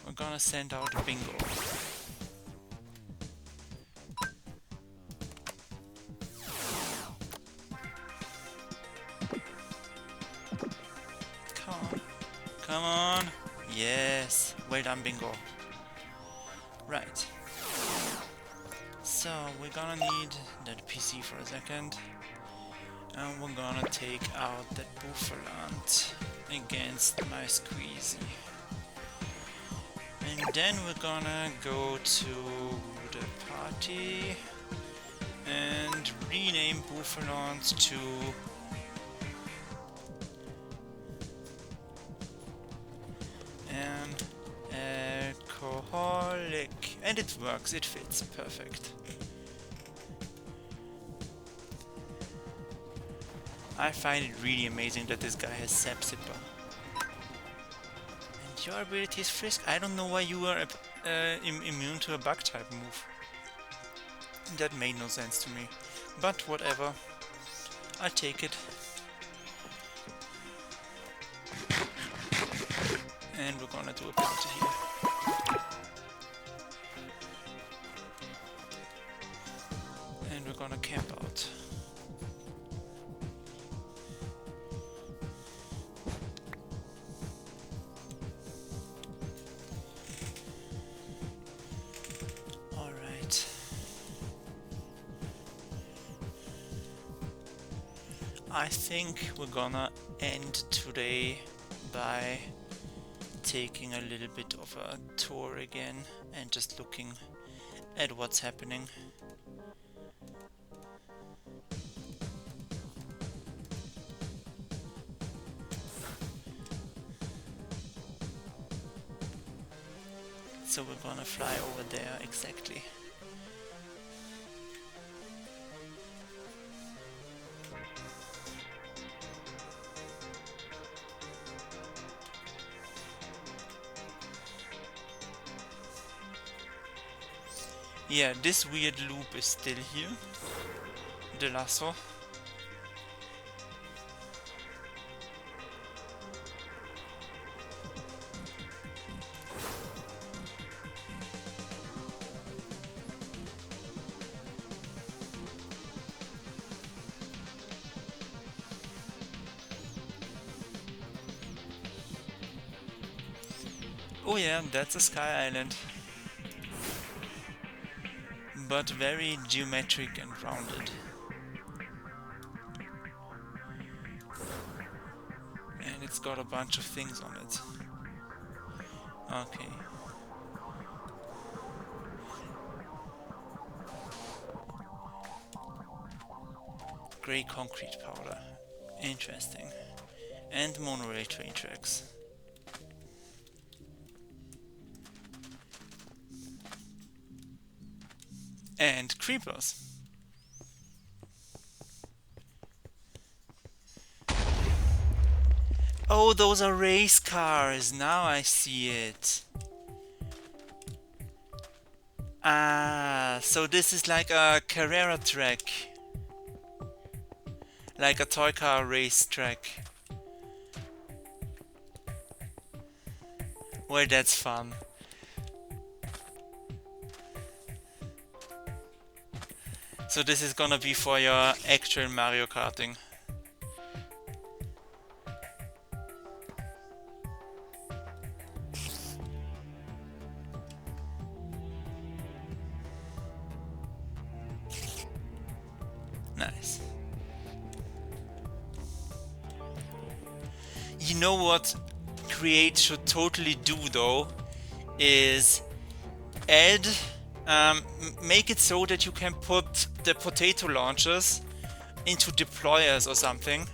Speaker 1: We're gonna send out a bingo. Come on. Come on. Yes. Well done, bingo. Right. So, we're gonna need that PC for a second. And we're gonna take out that Buffalant against my Squeezy. And then we're gonna go to the party and rename Buffalant to an alcoholic. And it works, it fits, perfect. I find it really amazing that this guy has Sap Zipper. And your ability is Frisk. I don't know why you are immune to a bug type move. That made no sense to me. But whatever. I'll take it. And we're gonna do a party here. And we're gonna camp out. I think we're gonna end today by taking a little bit of a tour again and just looking at what's happening. So we're gonna fly over there, exactly. Yeah, this weird loop is still here. The lasso. Oh yeah, that's a sky island. But very geometric and rounded. And it's got a bunch of things on it. Okay. Grey concrete powder. Interesting. And monorail train tracks. And creepers. Oh, those are race cars. Now I see it. Ah, so this is like a Carrera track. Like a toy car race track. Well, that's fun. So this is gonna be for your actual Mario Karting. Nice. You know what Create should totally do though, is add, make it so that you can put the potato launchers into deployers or something,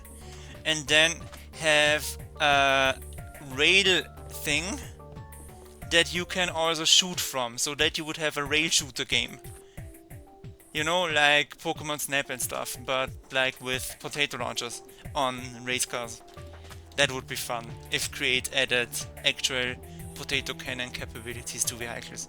Speaker 1: and then have a rail thing that you can also shoot from, so that you would have a rail shooter game. You know, like Pokemon Snap and stuff, but like with potato launchers on race cars. That would be fun if Create added actual potato cannon capabilities to vehicles.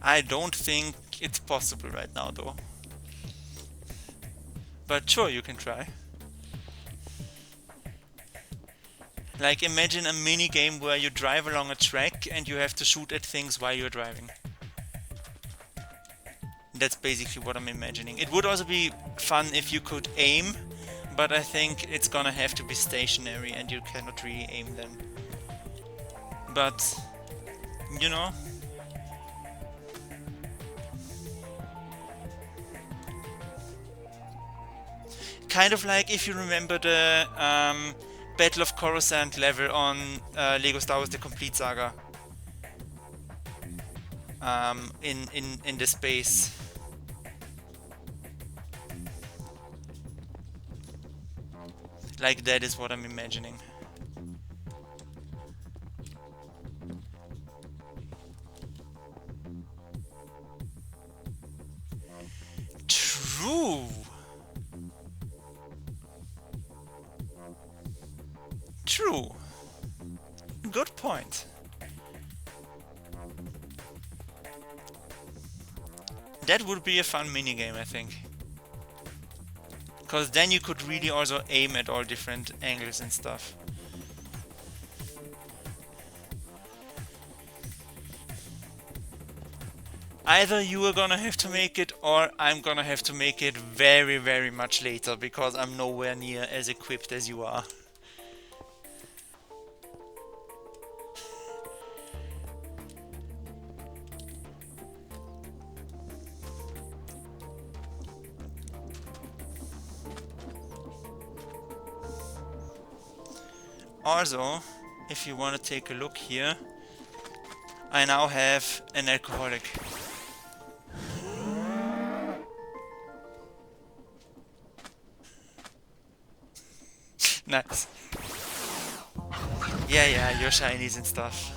Speaker 1: I don't think it's possible right now though. But sure, you can try. Like imagine a mini game where you drive along a track and you have to shoot at things while you're driving. That's basically what I'm imagining. It would also be fun if you could aim, but I think it's gonna have to be stationary and you cannot really aim then. But, you know, kind of like if you remember the Battle of Coruscant level on Lego Star Wars: The Complete Saga. In the space. Like that is what I'm imagining. True. True. Good point. That would be a fun minigame, I think. Because then you could really also aim at all different angles and stuff. Either you are gonna have to make it, or I'm gonna have to make it very, very much later, because I'm nowhere near as equipped as you are. Also, if you want to take a look here, I now have an alcoholic. Nice. Yeah, your shinies and stuff.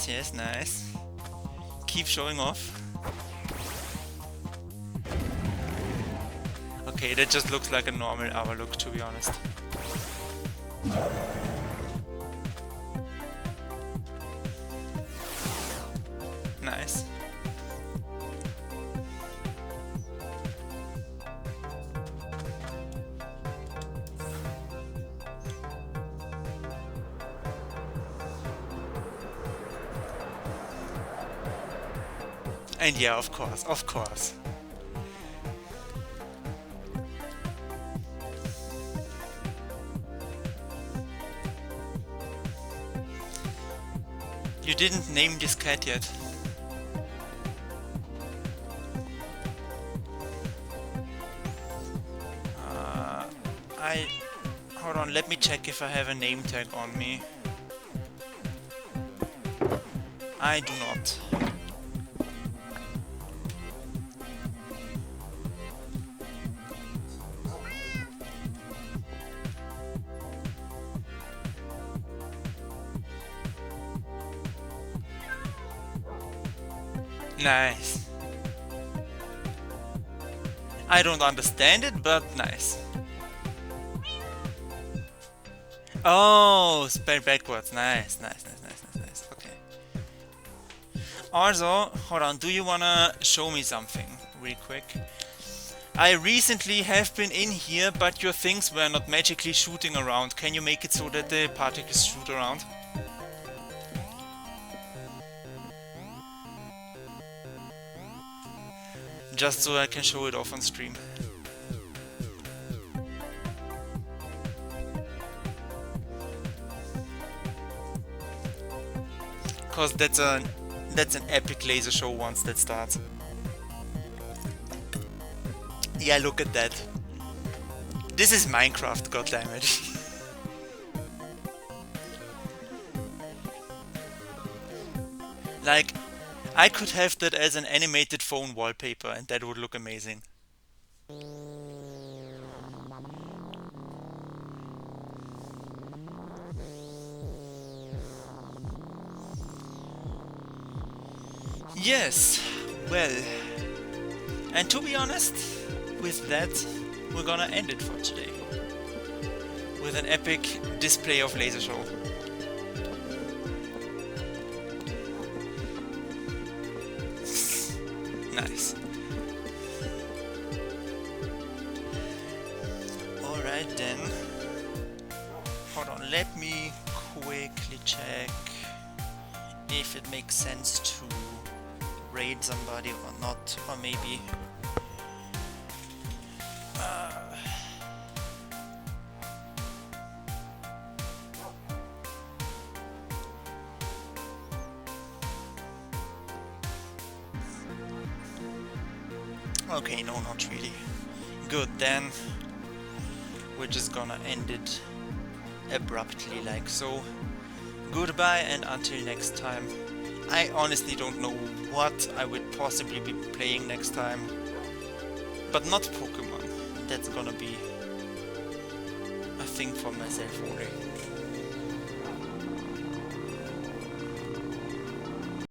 Speaker 1: Yes, nice. Keep showing off. Okay, that just looks like a normal hour look, to be honest. Nice. And yeah, of course, of course. You didn't name this cat yet. Hold on, let me check if I have a name tag on me. I do not. Nice. I don't understand it, but nice. Oh, spell backwards. Nice, nice, nice, nice, nice, nice. Okay. Also, hold on. Do you wanna show me something real quick? I recently have been in here, but your things were not magically shooting around. Can you make it so that the particles shoot around? Just so I can show it off on stream. Cause that's an epic laser show once that starts. Yeah, look at that. This is Minecraft, goddammit. Like, I could have that as an animated phone wallpaper and that would look amazing. Yes, well, and to be honest, with that, we're gonna end it for today. With an epic display of laser show. Nice. Alright then. Hold on, let me quickly check if it makes sense to raid somebody or not, or maybe okay, no, not really. Good, then we're just gonna end it abruptly like so. Goodbye and until next time. I honestly don't know what I would possibly be playing next time. But not Pokémon. That's gonna be a thing for myself only.